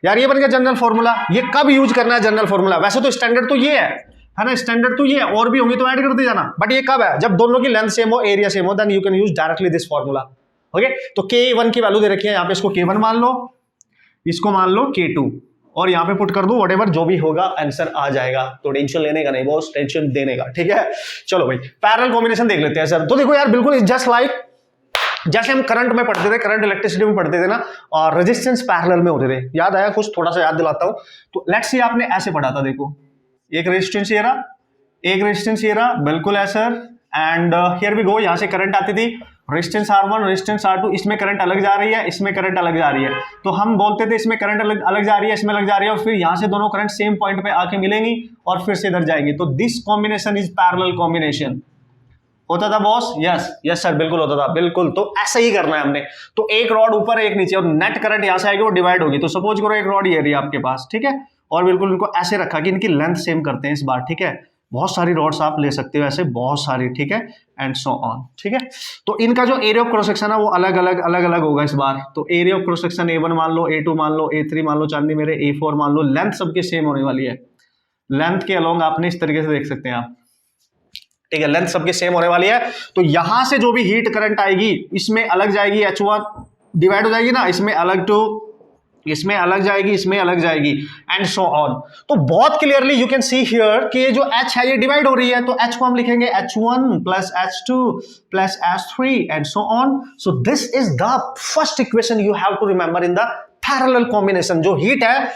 यार। ये बन गया जनरल फॉर्मूला। ये कब यूज करना है जनरल फॉर्मूला? वैसे तो स्टैंडर्ड तो ये है ना, स्टैंडर्ड तो ये है, और भी होंगे तो ऐड करते जाना, बट ये कब है? जब दोनों की लेंथ सेम हो, एरिया सेम हो, then you can use directly this formula. Okay, तो K1 की वैल्यू दे रखी है यहाँ पे, इसको K1 मान लो, इसको मान लो K2, और यहाँ पे पुट कर दो, व्हाटएवर जो भी होगा आंसर आ जाएगा। तो टेंशन लेने का नहीं बॉस, टेंशन देने का, ठीक है। चलो भाई पैरेलल कॉम्बिनेशन देख लेते हैं सर। तो देखो यार बिल्कुल जस्ट लाइक जैसे हम करंट में पढ़ते थे, करंट इलेक्ट्रिसिटी में पढ़ते थे ना, और रेजिस्टेंस पैरेलल में होते थे, याद आया कुछ? थोड़ा सा याद दिलाता हूं। तो लेट्स से आपने ऐसे पढ़ा था, देखो एक रेजिस्टेंस ये रहा, एक रेजिस्टेंस ये रहा, बिल्कुल है sir, and here we go, यहां से करंट आती थी, रेजिस्टेंस R1, रेजिस्टेंस R2, इसमें करंट अलग जा रही है, इसमें करंट अलग जा रही है, तो हम बोलते थे इसमें करंट अलग जा रही है, इसमें अलग जा रही है, और फिर यहां से दोनों करंट सेम पॉइंट पे आके मिलेंगी और फिर से इधर जाएंगी, तो this combination is parallel combination. होता था बॉस? यस यस सर, बिल्कुल होता था, बिल्कुल। तो ऐसा ही करना है हमने, तो एक रॉड ऊपर एक नीचे, और नेट करंट यहां से आएगी, वो डिवाइड होगी। तो सपोज करो एक रॉड ये रही आपके पास, ठीक है, और बिल्कुल इनको ऐसे रखा कि इनकी लेंथ सेम करते हैं इस बार, ठीक है। बहुत सारी रॉड्स आप ले सकते हो ऐसे, बहुत सारी, ठीक है, एंड सो ऑन, ठीक है। तो इनका जो एरिया ऑफ क्रॉस सेक्शन है वो अलग अलग होगा इस बार। तो area of cross section A1 मान लो, A2 मान लो, A3 मान लो, चांदी मेरे, A4 मान लो, लेंथ सबकी सेम होने वाली है। लेंथ के अलोंग आपने इस तरीके से देख सकते हैं आप, ठीक है, लेंथ सबकी सेम होने वाली है। तो यहां से जो भी हीट करंट आएगी इसमें अलग जाएगी, H1 डिवाइड हो जाएगी ना, इसमें अलग टू, इसमें अलग जाएगी, इसमें अलग जाएगी, एंड सो ऑन। तो बहुत clearly you can see here कि ये जो H है ये डिवाइड हो रही है, तो H को हम लिखेंगे H1 plus H2 plus H3 and so on. So this is the first equation you have to remember in the parallel combination. जो हीट है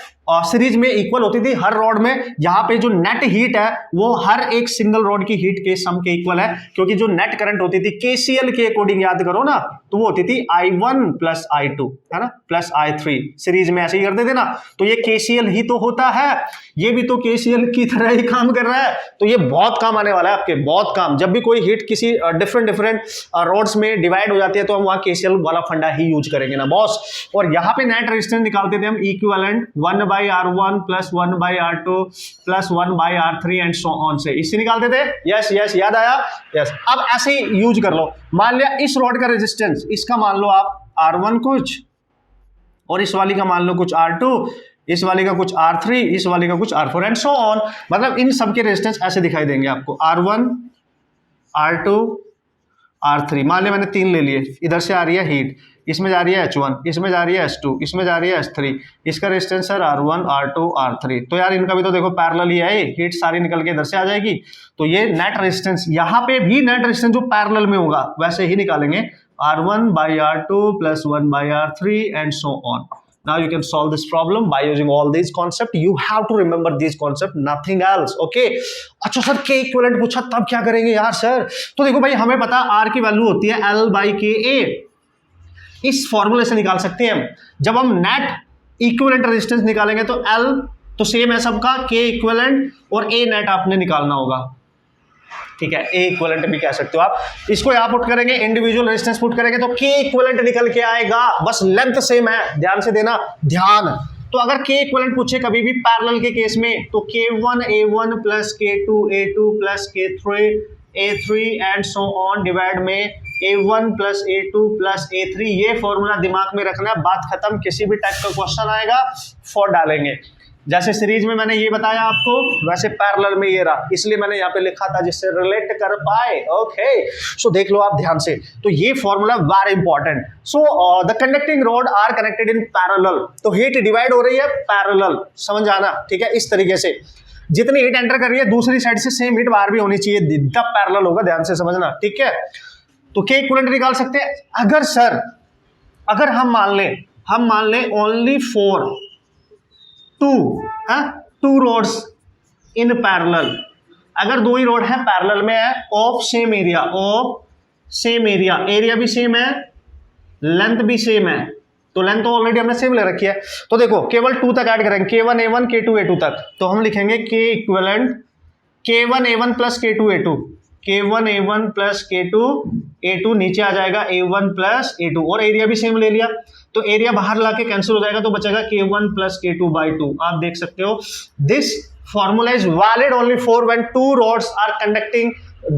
सीरीज में इक्वल होती थी हर रॉड में, यहाँ पे जो नेट हीट है वो हर एक सिंगल रॉड की हीट के सम के इक्वल है, क्योंकि जो नेट करंट होती थी KCL के अकॉर्डिंग याद करो ना, तो वो होती थी I1 प्लस I2, है ना, प्लस I3, सीरीज में ऐसे ही करते थे ना। तो ये KCL ही तो होता है, ये भी तो KCL की तरह ही काम कर रहा है, तो ये बहुत काम आने वाला है आपके, बहुत काम। जब भी कोई हीट किसी डिफरेंट रॉड्स में डिवाइड हो जाती है तो हम वहाँ KCL वाला फंडा ही यूज करेंगे ना बॉस। और यहाँ पे नेट रेजिस्टेंस निकालते थे हम equivalent 1 by R1 plus 1 by R2 plus 1 by R3 and so on से, इससे निकालते थे। यस यस, याद आया? यस। अब ऐसे ही यूज कर लो, मान लिया इस रॉड का रेजिस्टेंस, इसका मान लो आप R1 कुछ, और इस वाली का मान लो कुछ R2, इस वाली का कुछ R3, इस वाली का कुछ R4 एंड सो ऑन। मतलब इन सबके रेजिस्टेंस ऐसे दिखाई देंगे आपको, R1 R2 R3, मान लिया मैंने 3 ले लिए, इधर से आ रही है हीट, इसमें जा रही है H1, इसमें जा रही है H2, इसमें जा रही है H3, इसका resistance sir R1 R2 R3। तो यार इनका भी तो देखो पैरेलल ही है, हीट सारी निकल के इधर से आ जाएगी। तो ये नेट रेजिस्टेंस, यहाँ पे भी नेट रेजिस्टेंस जो पैरेलल में होगा वैसे ही निकालेंगे, R1 by R2 plus 1 by R3 and so on. Now you can solve this problem by using all these concepts. You have to remember these concepts, nothing else. Okay? अच्छा sir K equivalent पूछा तब क्या करेंगे यार sir? तो देखो भाई हमें पता R की वैल्यू होती है L by KA। इस फॉर्मूले से निकाल सकते हैं हम। जब हम नेट इक्विवेलेंट रेजिस्टेंस निकालेंगे तो L तो सेम है सबका, K इक्विवेलेंट, और A नेट आपने निकालना होगा, ठीक है। A इक्विवेलेंट भी कह सकते हो आप। इसको यहां पुट करेंगे, इंडिविजुअल रेजिस्टेंस पुट करेंगे तो K इक्विवेलेंट निकल के आएगा, बस लेंथ सेम है, ध्यान से देना ध्यान। तो अगर K इक्विवेलेंट पूछे कभी भी पैरेलल के केस में, तो K1 A1 plus K2 A2 plus K3 A3 and so on divide में A1 plus A2 plus A3। ये फॉर्मूला दिमाग में रखना है, बात खत्म। किसी भी टाइप का क्वेश्चन आएगा फॉर डालेंगे। जैसे सीरीज में मैंने ये बताया आपको, वैसे पैरेलल में ये रहा, इसलिए मैंने यहाँ पे लिखा था जिससे रिलेट कर पाए। ओके, सो देख लो आप ध्यान से। तो ये formula very important. So the conducting rod are connected in parallel, तो हीट डिवाइड हो रही है पैरेलल, समझ आना, ठीक है। इस तरीके से जितनी हीट एंटर कर रही है दूसरी साइड से सेम हीट बाहर भी होनी चाहिए, तब पैरेलल होगा, ध्यान से समझना, ठीक है। तो K इक्विवेलेंट निकाल सकते हैं। अगर सर, अगर हम मान लें only for two rods in parallel, अगर दो ही रोड है पैरेलल में है, ऑफ सेम एरिया, एरिया भी सेम है, लेंथ भी सेम है, तो लेंथ तो ऑलरेडी हमने सेम ले रखी है। तो देखो केवल 2 तक ऐड करेंगे, K1 A1 K2 A2 तक, तो हम लिखेंगे K equivalent K1 A1 plus K2 A2, K1 A1 plus K2 A2, नीचे आ जाएगा A1 प्लस A2, और एरिया भी सेम ले लिया, तो एरिया बाहर लाके कैंसिल हो जाएगा, तो बचेगा K1 प्लस K2 बाई 2। आप देख सकते हो this formula is valid only for when two rods are conducting,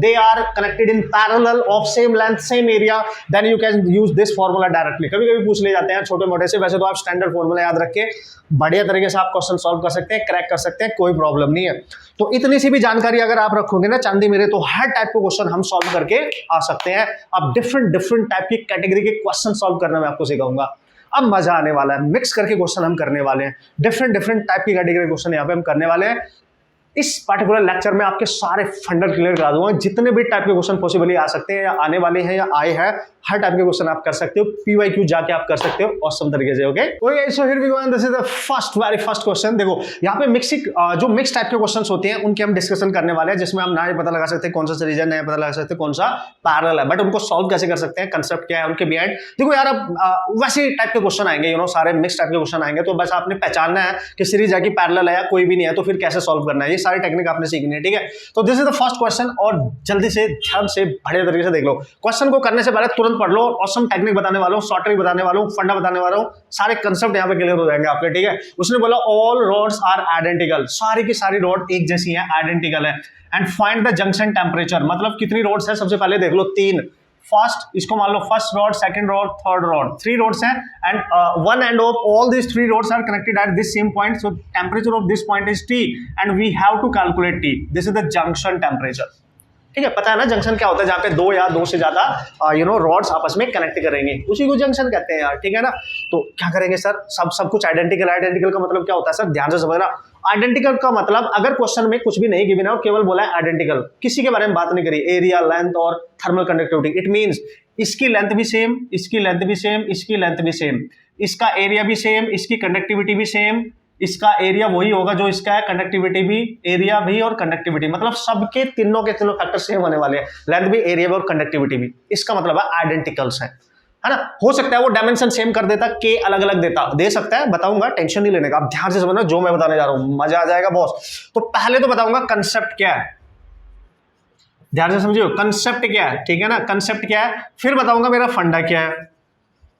they are connected in parallel of same length same area, then you can use this formula directly। कभी कभी पूछ ले जाते हैं छोटे मोटे से, वैसे तो आप स्टैंडर्ड फॉर्मूला याद रख के बढ़िया तरीके से आप क्वेश्चन सॉल्व कर सकते हैं, क्रैक कर सकते हैं, कोई प्रॉब्लम नहीं है। तो इतनी सी भी जानकारी अगर आप रखोगे ना चांदी मेरे, तो हर टाइप के क्वेश्चन हम सॉल्व करके आ सकते हैं। अब डिफरेंट टाइप की कैटेगरी के क्वेश्चन सॉल्व करना मैं आपको सिखाऊंगा। अब मजा आने वाला है, मिक्स करके क्वेश्चन हम करने वाले हैं, डिफरेंट टाइप की कैटेगरी क्वेश्चन यहाँ पे हम करने वाले हैं। इस पर्टिकुलर लेक्चर में आपके सारे फंडल क्लियर करा दूंगा, जितने भी टाइप के क्वेश्चन पॉसिबली आ सकते हैं या आने वाले हैं या आए हैं, हर टाइप के क्वेश्चन आप कर सकते हो, PYQ जाके आप कर सकते हो ऑसम तरीके से। Okay so here we go and this is the very first question. देखो यहाँ पे जो मिक्स टाइप के क्वेश्चंस होते हैं उनके हम डिस्कशन करने वाले हैं, जिसमें हम ना ये पता लगा सकते हैं कौन सा सीरीज है, ना पता लगा सकते हैं कौन सा पैरेलल है, बट उनको सॉल्व कैसे कर सकते हैं, कंसेप्ट क्या है उनके बिहाइंड। देखो यार अब वैसे टाइप के क्वेश्चन आएंगे, यू नो सारे मिक्स टाइप के क्वेश्चन आएंगे, तो बस आपने पहचानना है कि सीरीज है कि पैरेलल है या कोई भी नहीं है, तो फिर कैसे सॉल्व करना है, ये सारी टेक्निक आपने सीखनी है, ठीक है। तो this is the first question, और जल्दी से ध्यान से बढ़िया तरीके से देख लो। क्वेश्चन को करने से पहले तुरंत पढ़ लो, ऑसम टेक्निक बताने वाला हूं, शॉर्ट ट्रिक बताने वाला हूं, फंडा बताने वाला हूं, सारे कंसेप्ट यहां पे क्लियर हो जाएंगे आपके, ठीक है। उसने बोला ऑल रोड्स आर आइडेंटिकल, सारी की सारी रोड एक जैसी हैं, आइडेंटिकल है। And find the junction temperature, मतलब कितनी रोड्स है, सबसे पहले देख लो 3। फर्स्ट इसको मान लो first road, second road, third road, 3 roads हैं, and one end of all these 3 roads are connected at this same point, so temperature of this point is T and we have to calculate T, this is the junction temperature, ठीक है। पता है ना junction क्या होता है, जहाँ पे 2 या 2 से ज्यादा रॉड्स आपस में कनेक्ट करेंगे, उसी को जंक्शन कहते हैं यार, ठीक है ना। तो क्या करेंगे सर, सब कुछ आइडेंटिकल, आइडेंटिकल का मतलब क्या होता है सर, ध्यान से समझना। आइडेंटिकल का मतलब अगर क्वेश्चन में कुछ भी नहीं गिवन है और केवल बोला है आइडेंटिकल, किसी के बारे में बात नहीं करी, एरिया, लेंथ और थर्मल कंडक्टिविटी, इट मींस इसकी लेंथ भी सेम, इसकी लेंथ भी सेम, इसकी लेंथ भी सेम, इसका एरिया भी सेम, इसकी कंडक्टिविटी भी सेम, इसका एरिया वही होगा जो इसका है, कंडक्टिविटी भी, एरिया भी और कंडक्टिविटी, मतलब सबके तीनों के तीनों फैक्टर सेम होने वाले हैं, लेंथ भी, एरिया भी और कंडक्टिविटी भी। इसका मतलब है आइडेंटिकल्स है ना। हो सकता है वो डायमेंशन सेम कर देता, के अलग अलग दे सकता है, बताऊंगा, टेंशन नहीं लेने का। आप ध्यान से समझना जो मैं बताने जा रहा हूं, मजा आ जाएगा बॉस। तो पहले तो बताऊंगा कंसेप्ट क्या है, ध्यान से समझियो कंसेप्ट क्या है, ठीक है ना, कंसेप्ट क्या है, फिर बताऊंगा मेरा फंडा क्या है,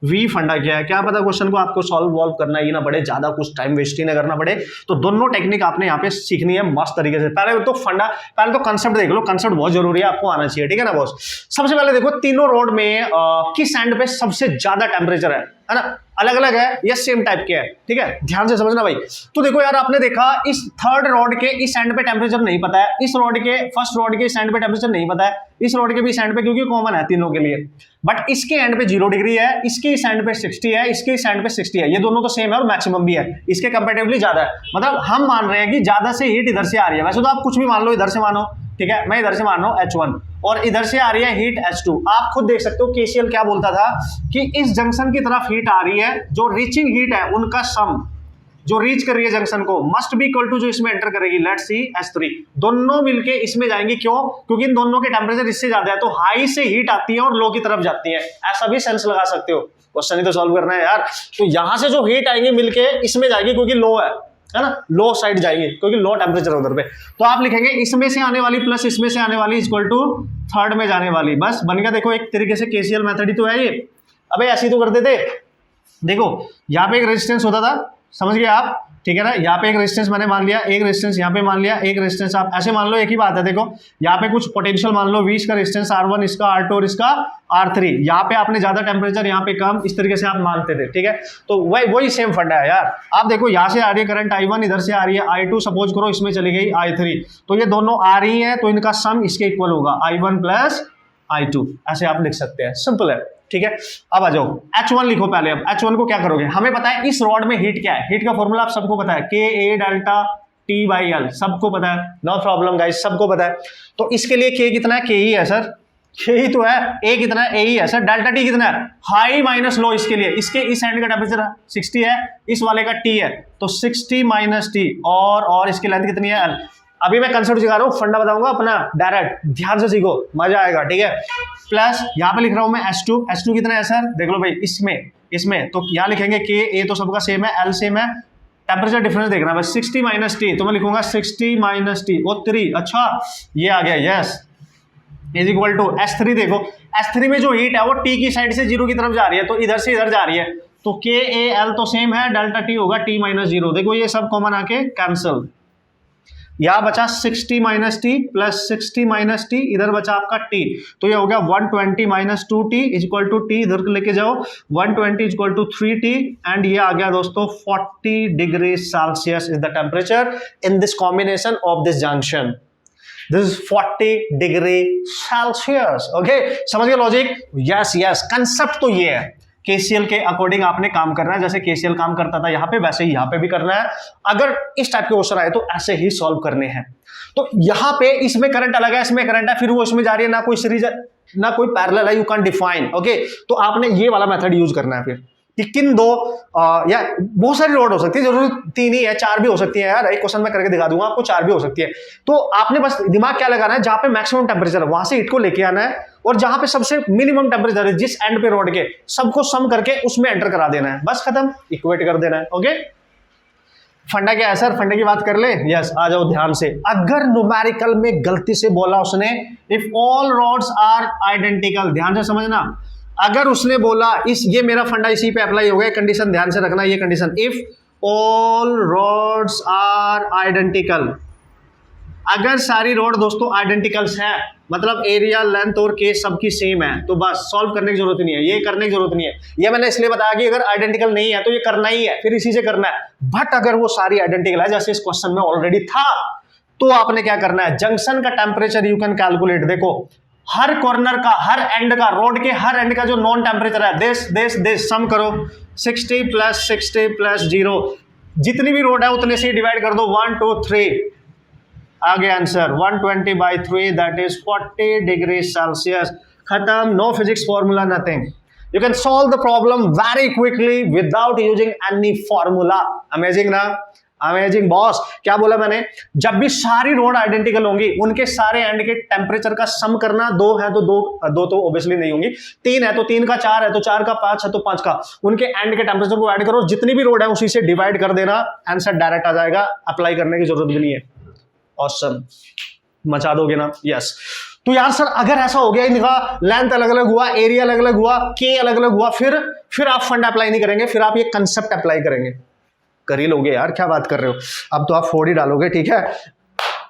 वी फंडा क्या है। क्या पता क्वेश्चन को आपको सॉल्व करना ही ना पड़े, ज्यादा कुछ टाइम वेस्ट ही ना करना पड़े, तो दोनों टेक्निक आपने यहाँ पे सीखनी है मस्त तरीके से। पहले तो फंडा, पहले तो कंसेप्ट देख लो, कंसेप्ट बहुत जरूरी है, आपको आना चाहिए, ठीक है ना बॉस। सबसे पहले देखो तीनों रोड में किस एंड पे सबसे ज्यादा टेम्परेचर है ना, अलग अलग है या सेम टाइप के है, ठीक है, ध्यान से समझना भाई। तो देखो यार आपने देखा इस थर्ड रॉड के इस एंड पे टेम्परेचर नहीं पता है, इस रॉड के फर्स्ट रॉड के इस एंड पे टेम्परेचर नहीं पता है, इस रॉड के भी इस एंड पे, क्योंकि कॉमन है तीनों के लिए, बट इसके एंड पे 0 डिग्री है, इसके इस एंड पे 60 है, इसके इस एंड पे 60 है, ये दोनों तो सेम है और मैक्सिमम भी है, इसके कंपैरेटिवली ज्यादा है। मतलब हम मान रहे हैं कि ज्यादा से हीट इधर से आ रही है, वैसे तो आप कुछ भी मान लो, इधर से मानो, ठीक है, मैं इधर से मान रहा हूं H1 और इधर से आ रही है हीट H2। आप खुद देख सकते हो KCL क्या बोलता था कि इस जंक्शन की तरफ हीट आ रही है, जो रीचिंग हीट है उनका सम, जो रीच कर रही है जंक्शन को, मस्ट बी इक्वल टू जो इसमें एंटर करेगी, लेट्स सी H3, दोनों मिलके इसमें जाएंगी। क्यों? क्योंकि इन दोनों के टेम्परेचर इससे ज्यादा है, तो हाई से हीट आती है और लो की तरफ जाती है, ऐसा भी सेंस लगा सकते हो। क्वेश्चन ही तो सॉल्व करना है यार। तो यहां से जो हीट आएंगे मिलके इसमें जाएगी, क्योंकि लो है ना, लो साइड जाएंगे क्योंकि लो टेम्परेचर उधर पे। तो आप लिखेंगे इसमें से आने वाली प्लस इसमें से आने वाली इक्वल टू थर्ड में जाने वाली, बस बन गया। देखो एक तरीके से KCL मेथड ही तो है ये। अबे ऐसे ही तो कर देते। देखो यहाँ पे एक रेजिस्टेंस होता था, समझ गए आप, ठीक है ना, यहाँ पे एक रेजिस्टेंस मैंने मान लिया, एक रेजिस्टेंस यहाँ पे मान लिया, एक रेजिस्टेंस आप ऐसे मान लो, एक ही बात है। देखो यहाँ पे कुछ पोटेंशियल मान लो, V इसका रेजिस्टेंस R1, इसका R2 और इसका R3, यहाँ पे आपने ज्यादा टेम्परेचर, यहाँ पे कम, इस तरीके से आप मानते थे, ठीक है। तो वही सेम फंडा है यार। आप देखो यहाँ से आ रही है करंट I1, इधर से आ रही है I2, सपोज करो इसमें चली गई I3, तो ये दोनों आ रही है, तो इनका सम इसके इक्वल होगा, I1 प्लस I2, ऐसे आप लिख सकते हैं, सिंपल है, ठीक है। अब आ जाओ H1 लिखो पहले। अब H1 को क्या करोगे, हमें पता है इस रॉड में हीट क्या है, हीट का फॉर्मूला आप सबको पता है, KA डेल्टा T/L, सबको पता है, नो प्रॉब्लम गाइस, सबको पता है। तो इसके लिए K कितना है, K ही है सर, K ही तो है, A कितना है, A ही है सर। डेल्टा T कितना है, हाई माइनस लो, इसके लिए इसके इस एंड का टेम्परेचर 60 है, इस वाले का T है, तो 60 माइनस T, और इसकी लेंथ कितनी है L। अभी मैं कंसेप्ट सिखा रहा हूँ, फंडा बताऊंगा अपना डायरेक्ट, ध्यान से सीखो, मजा आएगा, ठीक है। प्लस यहाँ पे लिख रहा हूँ मैं H2 कितना है सर, देख लो भाई, इसमें तो यहाँ लिखेंगे K, A तो सबका सेम है, L सेम है, टेम्परेचर डिफरेंस देखना बस 60 माइनस टी, तो मैं लिखूंगा 60 माइनस टी वो 3, अच्छा ये आ गया, yes, is equal to S3। देखो S3 में जो हीट है वो T की साइड से 0 की तरफ जा रही है, तो इधर से इधर जा रही है, तो K A L तो सेम है, डेल्टा T होगा T माइनस 0। देखो ये सब कॉमन आके कैंसिल, यहां बचा 60 minus T plus 60 minus T, इधर बचा आपका टी, तो ये हो गया 120 minus 2t is equal to T, इधर लेके जाओ 120 is equal to 3t, and ये आ गया दोस्तों 40 degree Celsius is the temperature in this combination of this junction. This is 40 degree Celsius. Okay, समझ गए लॉजिक? यस यस, कंसेप्ट तो ये है, केसीएल के अकॉर्डिंग आपने काम करना है, जैसे केसीएल काम करता था यहाँ पे, वैसे ही यहाँ पे भी करना है। अगर इस टाइप के क्वेश्चन आए तो ऐसे ही सॉल्व करने हैं। तो यहाँ पे इसमें करंट अलग है, इसमें करंट है, फिर वो इसमें जा रही है, ना कोई सीरीज ना कोई पैरेलल है, यू कैन डिफाइन। ओके, तो आपने ये वाला मेथड यूज करना है फिर कि किन दो या बहुत सारी रोड हो सकती है, जरूर 3 ही है, 4 भी हो सकती है यार, एक क्वेश्चन मैं करके दिखा दूंगा आपको, 4 भी हो सकती है। तो आपने बस दिमाग क्या लगाना है, जहां पे मैक्सिमम टेम्परेचर है वहां से हीट को लेके आना है, और जहां पे सबसे मिनिमम टेम्परेचर है जिस एंड पे रोड के, सबको सम करके उसमें एंटर करा देना है, बस खत्म, इक्वेट कर देना है। ओके, फंडा क्या है सर, फंडे की बात कर ले। यस, आ जाओ ध्यान से। अगर न्यूमेरिकल में गलती से बोला उसने if all rods are identical, ध्यान से समझना, अगर उसने बोला ये मेरा फंडा इसी पे अप्लाई हो गया, कंडीशन ध्यान से रखना, ये condition, if all rods are identical, अगर सारी रोड दोस्तों आइडेंटिकल्स है, मतलब एरिया, लेंथ और केस सबकी सेम है, तो बस सॉल्व करने की जरूरत नहीं है, ये करने की जरूरत नहीं है। ये मैंने इसलिए बताया कि अगर आइडेंटिकल नहीं है तो ये करना ही है, फिर इसी से करना है। बट अगर वो सारी आइडेंटिकल है, जैसे इस क्वेश्चन में ऑलरेडी था, तो आपने क्या करना है, जंक्शन का टेम्परेचर यू कैन कैलकुलेट। देखो हर कॉर्नर का, हर एंड का, रोड के हर एंड का जो नॉन टेम्परेचर है, दिस सम करो, 60 प्लस 0, जितनी भी रोड है उतने से डिवाइड कर दो, 1 2 3, आ गया answer 120/3, that is 40 degree Celsius. खत्म, no physics formula, nothing, you can solve the problem very quickly without using any formula. Amazing ना, अमेजिंग बॉस। क्या बोला मैंने, जब भी सारी रोड आइडेंटिकल होंगी, उनके सारे एंड के टेम्परेचर का सम करना, 2 है तो 2 तो ऑब्वियसली नहीं होंगी, 3 है तो 3 का, 4 है तो 4 का, 5 है तो 5 का, उनके एंड के टेम्परेचर को ऐड करो, जितनी भी रोड है उसी से डिवाइड कर देना, आंसर डायरेक्ट आ जाएगा, अप्लाई करने की जरूरत भी नहीं है। ऑसम, मचा दोगे ना? यस। तो यार सर अगर ऐसा हो गया, इनका लेंथ अलग अलग हुआ, एरिया अलग अलग हुआ, के अलग अलग हुआ, फिर आप फंड अप्लाई नहीं करेंगे, फिर आप ये कंसेप्ट अप्लाई करेंगे, कर ही लोगे यार, क्या बात कर रहे हो, अब तो आप 4 ही डालोगे, ठीक है।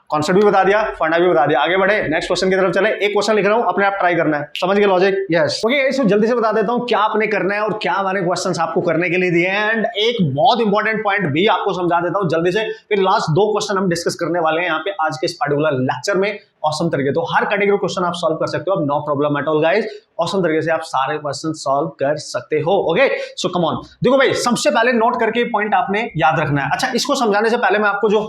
कॉन्सेप्ट भी बता दिया, फंडा भी बता दिया, आगे बढ़े नेक्स्ट क्वेश्चन की तरफ चले। एक क्वेश्चन लिख रहा हूं, अपने आप ट्राई करना है, समझ गए लॉजिक? यस। ओके, इसको जल्दी से बता देता हूं क्या आपने करना है और क्या हमारे क्वेश्चंस आपको करने के लिए दिए हैं, एंड एक बहुत इंपॉर्टेंट पॉइंट भी आपको समझा देता हूं जल्दी से, फिर लास्ट 2 क्वेश्चन हम डिस्कस करने वाले हैं यहाँ पे आज के इस पर्टिकुलर लेक्चर में, ऑसम तरीके। तो हर कैटेगरी क्वेश्चन आप सॉल्व कर सकते हो, अब no problem at all guys, awesome तरीके से आप सारे क्वेश्चन सॉल्व कर सकते हो। ओके, सो कम ऑन, देखो भाई, सबसे पहले नोट करके पॉइंट आपने याद रखना है। अच्छा, इसको समझाने से पहले मैं आपको जो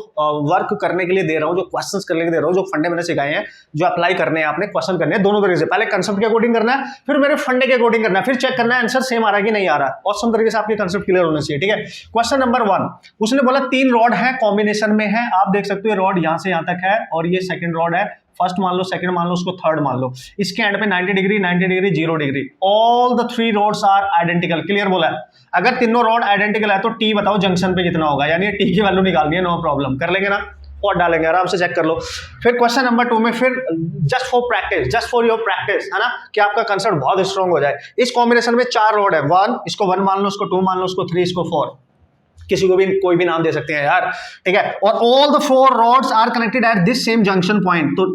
वर्क करने के लिए दे रहा हूं, जो क्वेश्चंस करने के लिए दे रहा हूं, जो फंडे मैंने सिखाए हैं, जो अप्लाई करने हैं, आपने क्वेश्चन करने हैं दोनों तरीके से, पहले कंसेप्ट के अकॉर्डिंग करना है, फिर मेरे फंडे के अकॉर्डिंग करना है, फिर चेक करना है आंसर सेम आ रहा है कि नहीं आ रहा। ऑसम तरीके से आपके कंसेप्ट क्लियर होना चाहिए, ठीक है। क्वेश्चन नंबर 1, उसने बोला 3 रॉड है, कॉम्बिनेशन में है, आप देख सकते हो रॉड यहां से यहां तक है, और ये सेकंड रॉड है, फर्स्ट मान लो, सेकंड मान लो, उसको थर्ड मान लो, इसके एंड पे 90 degree 0 degree, all the 3 rods are identical, clear बोला है। अगर तीनों रॉड आइडेंटिकल है तो टी बताओ जंक्शन पे कितना होगा, यानी टी की वैल्यू निकालनी है, नो प्रॉब्लम, कर लेंगे ना, और डालेंगे, आराम से चेक कर लो। फिर क्वेश्चन नंबर 2 में, फिर जस्ट फॉर योर प्रैक्टिस, है ना, कि आपका कंसेप्ट बहुत स्ट्रॉन्ग हो जाए। इस कॉम्बिनेशन में 4 रॉड है, 1, इसको 1 मान लो, इसको 2 मान लो, इसको 3, इसको 4, किसी को भी कोई भी नाम दे सकते हैं यार, ठीक है। और all the 4 rods are connected at this same junction point, तो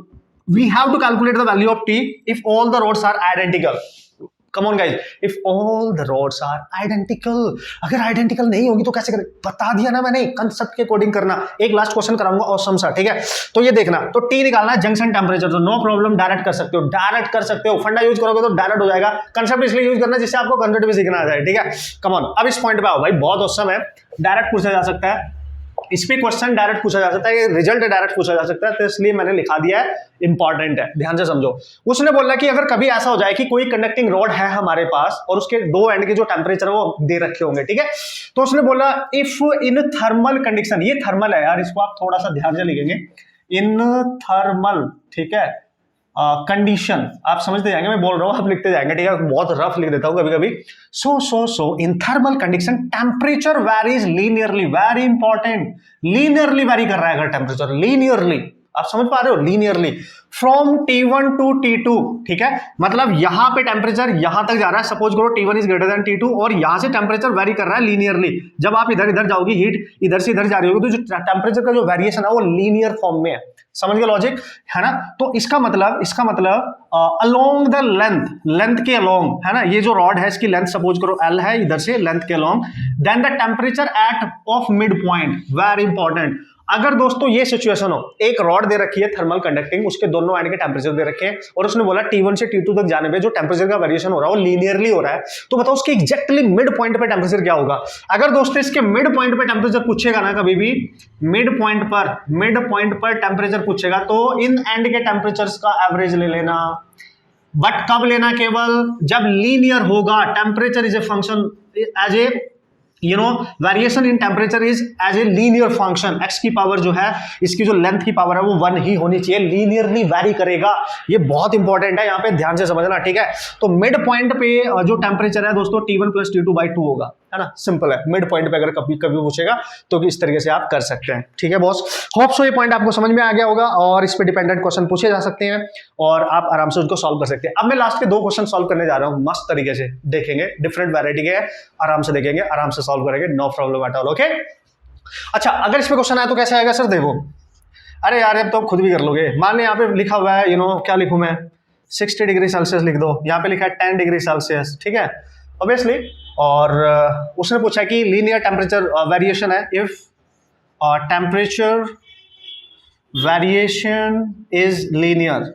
we have to calculate the value of T if all the rods are identical. Come on guys, if all the rods are identical, अगर identical नहीं होगी तो कैसे करें, बता दिया ना मैंने, कंसेप्ट के अकॉर्डिंग करना। एक लास्ट क्वेश्चन कराऊंगा ऑसम सा, ठीक है। तो ये देखना, तो टी निकालना है जंक्शन टेम्परेचर, तो नो प्रॉब्लम, डायरेक्ट कर सकते हो, फंडा यूज करोगे तो डायरेक्ट हो जाएगा। कंसेप्ट इसलिए यूज करना जिससे आपको कंसेप्ट भी सीखना आ जाए, ठीक है। कम ऑन, अब इस पॉइंट पे आओ भाई, बहुत ऑसम है, डायरेक्ट पूछा जा सकता है, इस पे क्वेश्चन डायरेक्ट पूछा जा सकता है, रिजल्ट डायरेक्ट पूछा जा सकता है, तो इसलिए मैंने लिखा दिया है, इंपॉर्टेंट है, ध्यान से समझो। उसने बोला कि अगर कभी ऐसा हो जाए कि कोई कंडक्टिंग रॉड है हमारे पास और उसके 2 एंड के जो टेम्परेचर है वो दे रखे होंगे, ठीक है। तो उसने बोला इफ इन थर्मल कंडीशन, ये थर्मल है यार, इसको आप थोड़ा सा ध्यान से लिखेंगे, इन थर्मल, ठीक है, कंडीशन, आप समझते जाएंगे, मैं बोल रहा हूं आप लिखते जाएंगे, ठीक है, बहुत रफ लिख देता हूं कभी कभी। So in thermal condition temperature varies linearly, very important, linearly vary कर रहा है अगर टेम्परेचर, लीनियरली, आप समझ पा रहे हो, linearly from T1 to T2, ठीक है, मतलब यहां पे टेम्परेचर यहां तक जा रहा है, सपोज करो T1 is greater than T2 और यहां से टेम्परेचर वेरी कर रहा है लीनियरली। जब आप इधर इधर जाओगी, हीट इधर से इधर जा रही होगी, तो जो टेम्परेचर का जो वेरिएशन है वो लीनियर फॉर्म में है, समझ गए लॉजिक, है ना। तो इसका मतलब अलोंग द लेंथ के अलोंग, है ना, ये जो रॉड है इसकी लेंथ सपोज करो L है, इधर से लेंथ के along, then the temperature at of mid point, very important. अगर दोस्तों ये सिचुएशन हो, एक रॉड दे रखी है थर्मल कंडक्टिंग, उसके दोनों एंड के टेम्परेचर दे रखे हैं और उसने बोला T1 से T2 तक जाने पे जो टेम्परेचर का वेरिएशन हो रहा है वो लीनियरली हो रहा है, तो बताओ उसके एग्जैक्टली मिड पॉइंट पे टेम्परेचर क्या होगा। अगर दोस्तों इसके मिड पॉइंट पे टेम्परेचर पूछेगा ना, कभी भी मिड पॉइंट पर टेम्परेचर पूछेगा, तो इन एंड के टेम्परेचर का एवरेज ले लेना, बट कब लेना, केवल जब लीनियर होगा। Temperature is a function as a variation in temperature is as a linear function, X की पावर जो है, इसकी जो लेंथ की पावर है वो 1 ही होनी चाहिए, लीनियरली वैरी करेगा, ये बहुत इंपॉर्टेंट है, यहां पे ध्यान से समझना, ठीक है। तो मिड पॉइंट पे जो टेम्परेचर है दोस्तों T1 प्लस T2/2 होगा, है ना, सिंपल है। मिड पॉइंट पे अगर कभी पूछेगा तो इस तरीके से आप कर सकते हैं, ठीक है बॉस। होप सो ये पॉइंट आपको समझ में आ गया होगा और इस पे डिपेंडेंट क्वेश्चन पूछे जा सकते हैं और आप आराम से उनको सॉल्व कर सकते हैं। अब मैं लास्ट के 2 क्वेश्चन सॉल्व करने जा रहा हूं, मस्त तरीके से देखेंगे, डिफरेंट वैरायटी के, आराम से देखेंगे, आराम से सॉल्व करेंगे, no problem at all, okay. अच्छा, अगर इस पे क्वेश्चन आया तो कैसे आएगा सर, देखो, अरे यार अब तो खुद भी कर लोगे, मान लो यहाँ पे लिखा हुआ है, क्या लिखूं मैं, 60 डिग्री सेल्सियस लिख दो, यहाँ पे लिखा है 10 डिग्री सेल्सियस, ठीक है, ऑब्वियसली, और उसने पूछा कि लीनियर टेम्परेचर वेरिएशन है, if temperature variation is linear,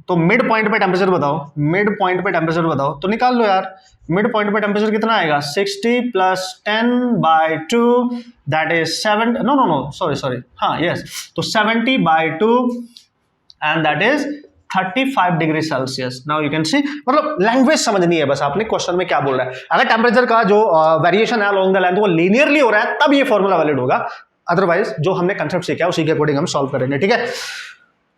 तो मिड पॉइंट पे टेम्परेचर बताओ, मिड पॉइंट पे टेम्परेचर बताओ, तो निकाल लो यार, मिड पॉइंट पे टेम्परेचर कितना आएगा, 60 plus 10/2 that is 7, no sorry, हाँ यस, तो 70/2 and that is 35 degree Celsius. Now you can see, मतलब लैंग्वेज समझनी है बस आपने, क्वेश्चन में क्या बोल रहा है। अगर टेम्परेचर का जो वेरिएशन है अलोंग द लेंथ वो लीनियरली हो रहा है तब ये फॉर्मूला वैलिड होगा, अदरवाइज जो हमने कंसेप्ट सीखा है उसी के अकॉर्डिंग हम सॉल्व करेंगे, ठीक है।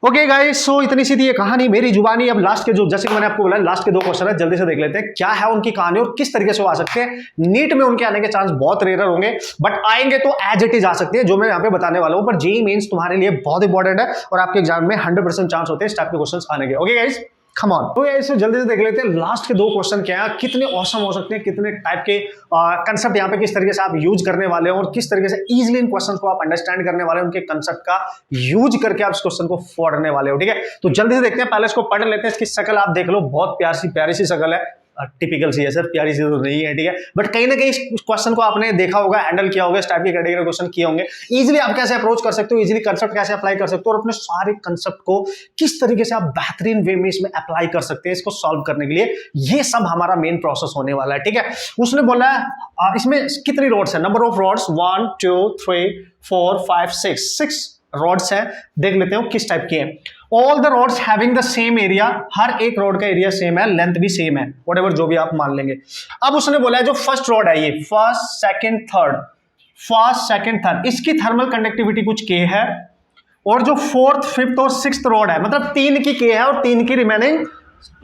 ओके गाइस, सो इतनी सी थी ये कहानी, मेरी जुबानी। अब लास्ट के जो, जैसे कि मैंने आपको बोला, लास्ट के 2 क्वेश्चन है, जल्दी से देख लेते हैं क्या है उनकी कहानी और किस तरीके से वो आ सकते हैं। नीट में उनके आने के चांस बहुत रेयर होंगे, बट आएंगे तो एज इट इज आ सकते हैं, जो मैं यहाँ पे बताने वाला हूँ। पर जेईई मेंस तुम्हारे लिए बहुत इंपॉर्टेंट है और आपके एग्जाम में 100% चांस होते हैं इस टाइप के क्वेश्चन आने के। Okay guys, come on. तो ऐसे जल्दी से देख लेते हैं लास्ट के 2 क्वेश्चन क्या है, कितने औसम हो सकते हैं, कितने टाइप के कंसेप्ट यहाँ पे किस तरीके से आप यूज करने वाले हैं और किस तरीके से इजीली इन क्वेश्चन को आप अंडरस्टैंड करने वाले हैं, उनके कंसेप्ट का यूज करके आप इस क्वेश्चन को फोड़ने वाले हो, ठीक है। तो जल्दी से देखते हैं, पहले इसको पढ़ लेते हैं, इसकी शक्ल आप देख लो, बहुत प्यारी सी शक्ल है, टिपिकल सी है सर, प्यारी सी तो नहीं है, ठीक है, बट कहीं ना कहीं इस क्वेश्चन को आपने देखा होगा, हैंडल किया होगा, इस टाइप की कैटेगरी क्वेश्चन किए होंगे। इजीली आप कैसे अप्रोच कर सकते हो, इजीली कंसेप्ट कैसे अप्लाई कर सकते हो और अपने सारे कंसेप्ट को किस तरीके से आप बेहतरीन वे में इसमें अप्लाई कर सकते हैं इसको सॉल्व करने के लिए, ये सब हमारा मेन प्रोसेस होने वाला है, ठीक है। उसने बोला है इसमें कितनी रॉड्स है, नंबर ऑफ रॉड्स 1 2 3 4 5 6 रॉड्स है, देख लेते हो किस टाइप की है। All the rods having the same area, हर एक रॉड का एरिया सेम है, लेंथ भी सेम है, व्हाटएवर जो भी आप मान लेंगे। अब उसने बोला है जो फर्स्ट रॉड है, ये फर्स्ट सेकंड थर्ड, इसकी थर्मल कंडक्टिविटी कुछ K है, और जो 4th 5th और 6th रॉड है, मतलब 3 की K है और 3 की रिमेनिंग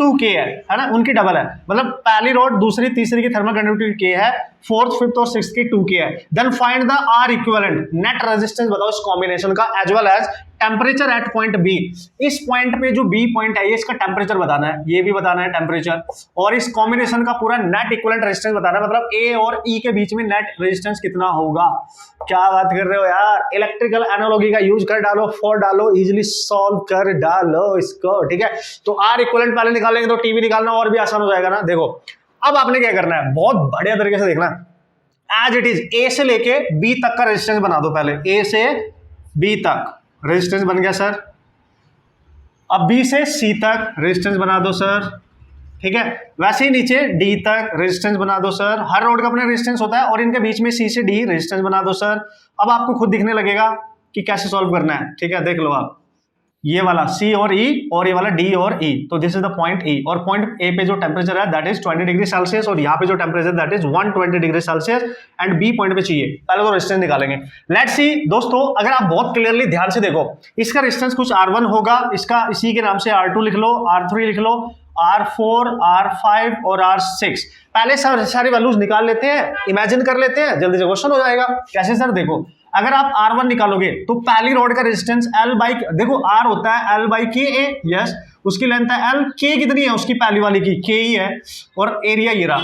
2K है ना, उनकी डबल है, मतलब पहली रॉड दूसरी तीसरी की थर्मल कंडक्टिविटी K है, 4th 5th और 6th की 2K है। Then find the R equivalent, net resistance बताओ इस कॉम्बिनेशन का, as well as temperature at point B, इस पॉइंट पे जो बी पॉइंट है ये इसका टेम्परेचर बताना है, ये भी बताना है टेम्परेचर, और इस कॉम्बिनेशन का पूरा नेट इक्विवेलेंट रेजिस्टेंस बताना है, मतलब ए और ई के बीच में नेट रेजिस्टेंस कितना होगा। क्या बात कर रहे हो यार, इलेक्ट्रिकल एनालॉजी का यूज कर डालो, फॉर डालो, इजिली सॉल्व कर डालो इसको, ठीक है। तो आर इक्विवेलेंट पहले निकालेंगे तो टी भी निकालना और भी आसान हो जाएगा ना। देखो अब आपने क्या करना है, बहुत बढ़िया तरीके से देखना, एज इट इज ए से लेके बी तक का रेजिस्टेंस बना दो, पहले ए से बी तक रेजिस्टेंस बन गया सर, अब बी से सी तक रेजिस्टेंस बना दो सर, ठीक है। वैसे ही नीचे डी तक रेजिस्टेंस बना दो सर, हर रोड का अपना रेजिस्टेंस होता है, और इनके बीच में सी से डी रेजिस्टेंस बना दो सर। अब आपको खुद दिखने लगेगा कि कैसे सॉल्व करना है, ठीक है, देख लो आप। ये वाला C और E और ये वाला D और E, तो this is the point E, और पॉइंट A पे जो टेम्परेचर है दैट इज 20 डिग्री सेल्सियस और यहाँ पे जो temperature that is 120 degree Celsius and B point पे चाहिए। पहले तो रेजिस्टेंस निकालेंगे। लेट्स सी दोस्तों, अगर आप बहुत क्लियरली ध्यान से देखो, इसका रेजिस्टेंस कुछ R1 होगा, इसका इसी के नाम से R2 लिख लो, R3 लिख लो, R4, R5 और R6। पहले सारी वैल्यूज निकाल लेते हैं, इमेजिन कर लेते हैं, जल्दी से क्वेश्चन हो जाएगा। कैसे सर? देखो, अगर आप R1 निकालोगे तो पहली रॉड का रेजिस्टेंस L बाई, देखो R होता है L बाई के ए, यस, उसकी लेंथ है L, K कितनी है उसकी पहली वाली की, K ही है, और एरिया ये रहा।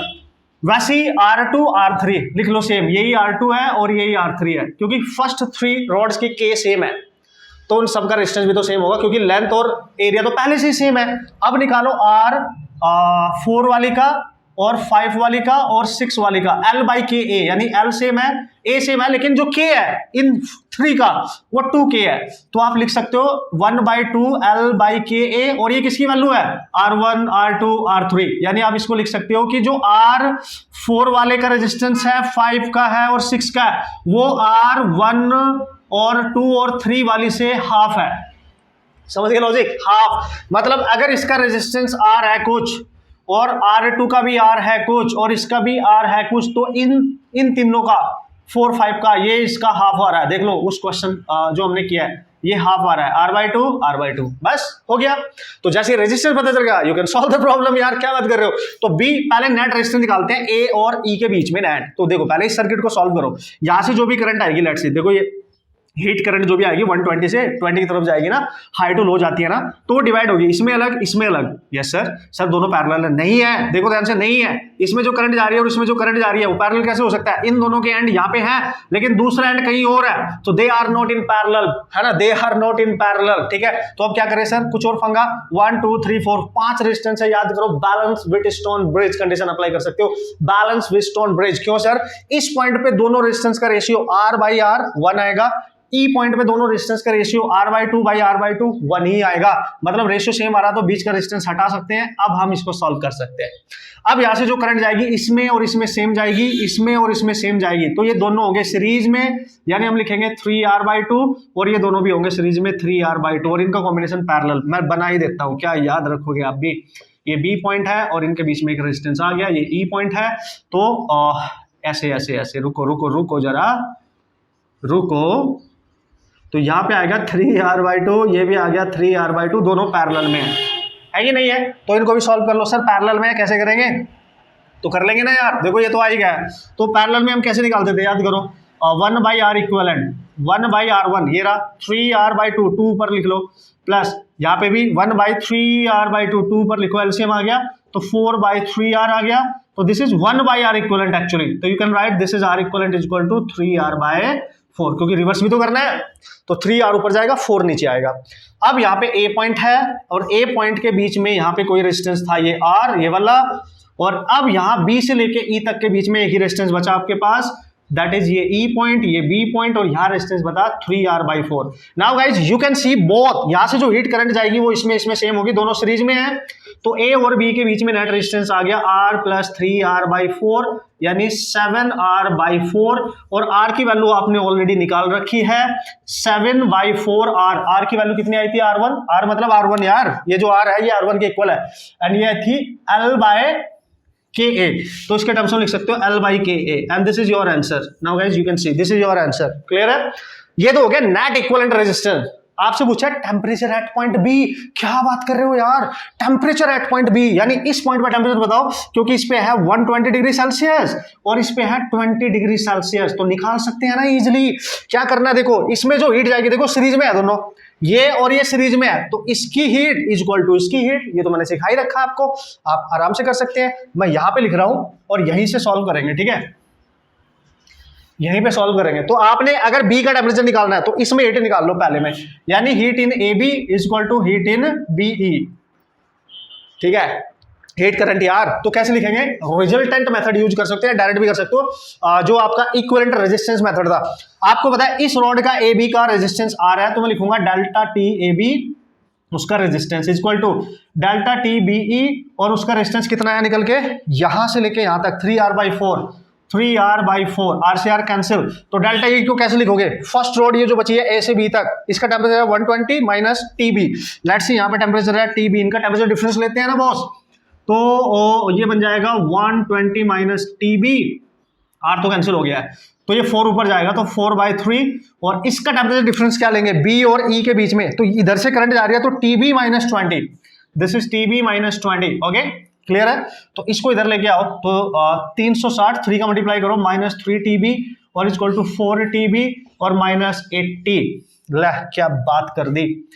वैसे ही R2 R3 लिख लो सेम, यही R2 है और यही R3 है, क्योंकि फर्स्ट 3 रॉड्स की K सेम है तो उन सबका रेजिस्टेंस भी तो सेम होगा, क्योंकि लेंथ और एरिया तो पहले से ही सेम है। अब निकालो R4 वाली का और 5 वाली का और 6 वाली का, L बाई के ए, यानी L सेम है, A सेम है, लेकिन जो K है इन 3 का वो 2K है, तो आप लिख सकते हो 1/2 L बाई के ए, और ये किसकी वैल्यू है? R1, R2, R3, यानी आप इसको लिख सकते हो कि जो R4 वाले का रेजिस्टेंस है, 5 का है और 6 का है, वो R1 और 2 और 3 वाली से हाफ है। समझ गए लॉजिक? हाफ मतलब अगर इसका रेजिस्टेंस R है कुछ और R2 का भी R है कुछ और इसका भी R है कुछ, तो इन तीनों का 4, 5 का ये इसका हाफ आ रहा है। देख लो उस क्वेश्चन जो हमने किया है, ये हाफ आ रहा है, R/2, बस हो गया। तो जैसे रेजिस्टेंस पता चल गया, you can solve the problem. यार क्या बात कर रहे हो? तो B, पहले नेट रेजिस्टेंस निकालते हैं A और E के बीच में नेट। तो देखो पहले इस सर्किट को सॉल्व करो, यहां से जो भी करंट आएगी, लेट्स सी, देखो ये हीट करंट जो भी आएगी 120 से 20 की तरफ जाएगी ना, हाई टू लो जाती है ना, तो वो डिवाइड होगी, इसमें अलग इसमें अलग। यस सर दोनों पैरेलल है? नहीं है, देखो ध्यान से, नहीं है। इसमें जो करंट जा रही है और इसमें जो करंट जा रही है वो पैरेलल कैसे हो सकता है? इन दोनों के एंड यहाँ पे है लेकिन दूसरा एंड कहीं और है, तो they are not in parallel, है ना, they are not in parallel. ठीक है, तो अब क्या करें सर? कुछ और फंगा, 1 2 3 4 5 रेजिस्टेंस है, याद करो, balance Wheatstone bridge condition apply कर सकते हो। बैलेंस व्हीटस्टोन ब्रिज क्यों सर? इस पॉइंट पे दोनों रेजिस्टेंस का रेशियो R/R 1 आएगा, ई पॉइंट पे दोनों रेजिस्टेंस का रेशियो R/2 1 ही आएगा, मतलब रेशियो सेम आ रहा तो बीच का रेजिस्टेंस हटा सकते हैं। अब हम इसको सॉल्व कर सकते हैं। अब यहां से जो करंट जाएगी इसमें और इसमें सेम जाएगी, इसमें और इसमें सेम जाएगी, तो ये दोनों होंगे सीरीज में, यानी हम लिखेंगे 3R/2 और ये दोनों भी होंगे सीरीज में 3R/2 और इनका कॉम्बिनेशन पैरेलल। मैं बना ही देता हूं, क्या याद रखोगे आप भी? ये B पॉइंट है और इनके बीच में एक रेजिस्टेंस आ गया, ये E पॉइंट है, तो ऐसे ऐसे ऐसे, रुको जरा, रुको, तो यहाँ पे आएगा 3R/2, ये भी आ गया 3R/2, दोनों पैरेलल में है कि नहीं है? तो इनको भी सॉल्व कर लो। सर पैरेलल में कैसे करेंगे? तो कर लेंगे ना यार, देखो ये तो आ ही गया है। तो पैरेलल में हम कैसे निकालते थे, याद करो, 1/R इक्विवेलेंट 1/R1, ये रहा 3R/2, 2 ऊपर लिख लो, प्लस यहाँ पे भी 1/3R/2, 2 ऊपर लिखो, एलसीएम आ गया तो 4/3R आ गया, तो this is 1/R equivalent actually, तो you can write this is R equivalent is equal to 3R/4, क्योंकि रिवर्स भी तो करना है, तो 3R ऊपर जाएगा, 4 नीचे आएगा। अब यहाँ पे A पॉइंट है और A पॉइंट के बीच में यहाँ पे कोई रेजिस्टेंस था, ये R, ये वाला, और अब यहाँ B से लेके E तक के बीच में एक ही रेजिस्टेंस बचा आपके पास, दैट इज ये E पॉइंट, ये B पॉइंट, और यहाँ रेजिस्टेंस बता 3R/4। Now guys you can C both, यहाँ से जो हीट करंट जाएगी वो इसमें सेम होगी, दोनों सीरीज में है, तो A और B के बीच में नेट रेजिस्टेंस आ गया R प्लस 3R/4, यानी 7R/4, और R की वैल्यू आपने ऑलरेडी निकाल रखी है 7/4R। R की वैल्यू कितनी आई थी? R1, R मतलब R1 यार, ये जो R है ये R1 के इक्वल है, एंड ये थी L/KA, तो इसके टर्म्स में लिख सकते हो L/KA, and this is your answer. Now guys you can see this is your answer. Clear है? ये तो हो गया नेट इक्विवेलेंट रेजिस्टेंस। आपसे पूछा टेम्परेचर एट पॉइंट बी, क्या बात कर रहे हो यार, टेम्परेचर एट पॉइंट बी, यानी इस पॉइंट पर टेम्परेचर बताओ, क्योंकि इस पे है 120 डिग्री सेल्सियस और इस पे है 20 डिग्री सेल्सियस, तो निकाल सकते हैं ना इजिली। क्या करना है, देखो इसमें जो हीट जाएगी, देखो सीरीज में है दोनों, ये और ये सीरीज में है, तो इसकी हीट इज इक्वल टू इसकी हीट, ये तो मैंने सिखा ही रखा आपको, आप आराम से कर सकते हैं। मैं यहां पे लिख रहा हूं और यहीं से सॉल्व करेंगे, ठीक है, यहीं पे सॉल्व करेंगे। तो आपने अगर B का टेम्परेचर निकालना है तो इसमें हीट निकाल लो पहले में, यानी heat in AB is equal to heat in BE, ठीक है, हीट करंट यार। तो कैसे लिखेंगे? रिजल्टेंट मेथड यूज कर सकते हैं, डायरेक्ट भी कर सकते हो, जो आपका इक्विवेलेंट रेजिस्टेंस मेथड था। आपको पता है इस रॉड का AB का रेजिस्टेंस आ रहा है, तो मैं लिखूंगा डेल्टा T AB, उसका resistance is equal to delta T BE, और उसका रेजिस्टेंस कितना है निकल के, यहां से लेके यहां तक 3R/4, 3r/4, r से r कैंसिल, तो डेल्टा ई को कैसे लिखोगे? फर्स्ट रोड ये जो बची है ए से बी तक, इसका टेम्परेचर है 120 माइनस टीबी। लेट्स सी यहाँ पे टेम्परेचर है टीबी, इनका टेम्परेचर डिफरेंस लेते हैं ना बॉस, तो ये बन जाएगा 120 माइनस टीबी, आर तो कैंसिल हो गया है, तो ये 4 ऊपर जाएगा तो 4/3, और इसका टेम्परेचर डिफरेंस क्या लेंगे? बी और ई के बीच में, तो इधर से करंट जा रही है तो TB minus 20, this is TB minus 20। Okay, clear है? तो इसको इधर लेके आओ, तो 360, 3 का मल्टीप्लाई करो, माइनस 3 टीबी और इक्वल टू 4 टीबी और माइनस 80। ले क्या बात कर दी,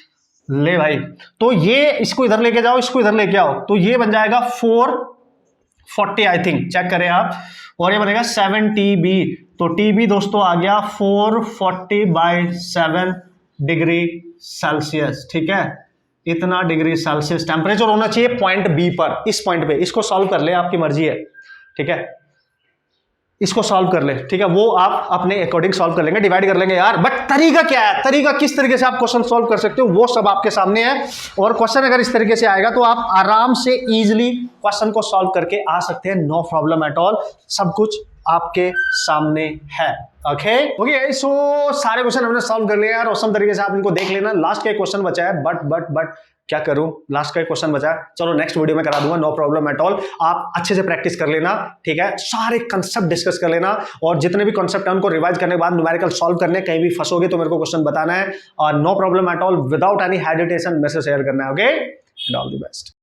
ले भाई। तो ये इसको इधर लेके जाओ, इसको इधर लेके आओ, तो ये बन जाएगा 440 आई थिंक, चेक करें आप, और ये बनेगा 7 टीबी, तो टीबी दोस्तों आ गया 440/7 डिग्री सेल्सियस। ठीक है, इतना डिग्री सेल्सियस टेम्परेचर होना चाहिए पॉइंट बी पर, इस पॉइंट पे। इसको सॉल्व कर ले, आपकी मर्जी है, ठीक है, इसको सॉल्व कर ले, ठीक है, वो आप अपने अकॉर्डिंग सॉल्व कर लेंगे, डिवाइड कर लेंगे यार। बट तरीका क्या है, तरीका किस तरीके से आप क्वेश्चन सॉल्व कर सकते हो, वो सब आपके सामने है। और क्वेश्चन अगर इस तरीके से आएगा तो आप आराम से इजीली क्वेश्चन को सॉल्व करके आ सकते हैं, नो प्रॉब्लम एट ऑल, सब कुछ आपके सामने है। ओके, सो सारे क्वेश्चन हमने सॉल्व कर लिए यार, औसम तरीके से आप इनको देख लेना। लास्ट का एक क्वेश्चन बचा है, बट क्या करूं, लास्ट का एक क्वेश्चन बचा है, चलो नेक्स्ट वीडियो में करा दूंगा, नो प्रॉब्लम एट ऑल। आप अच्छे से प्रैक्टिस कर लेना, ठीक है, सारे कंसेप्ट डिस्कस कर लेना, और जितने भी कंसेप्ट है उनको रिवाइज करने के बाद न्यूमेरिकल सॉल्व करने, कहीं भी फंसोगे तो मेरे को क्वेश्चन बताना है, और no problem at all, without any hesitation message share करना है। Okay, and all the best.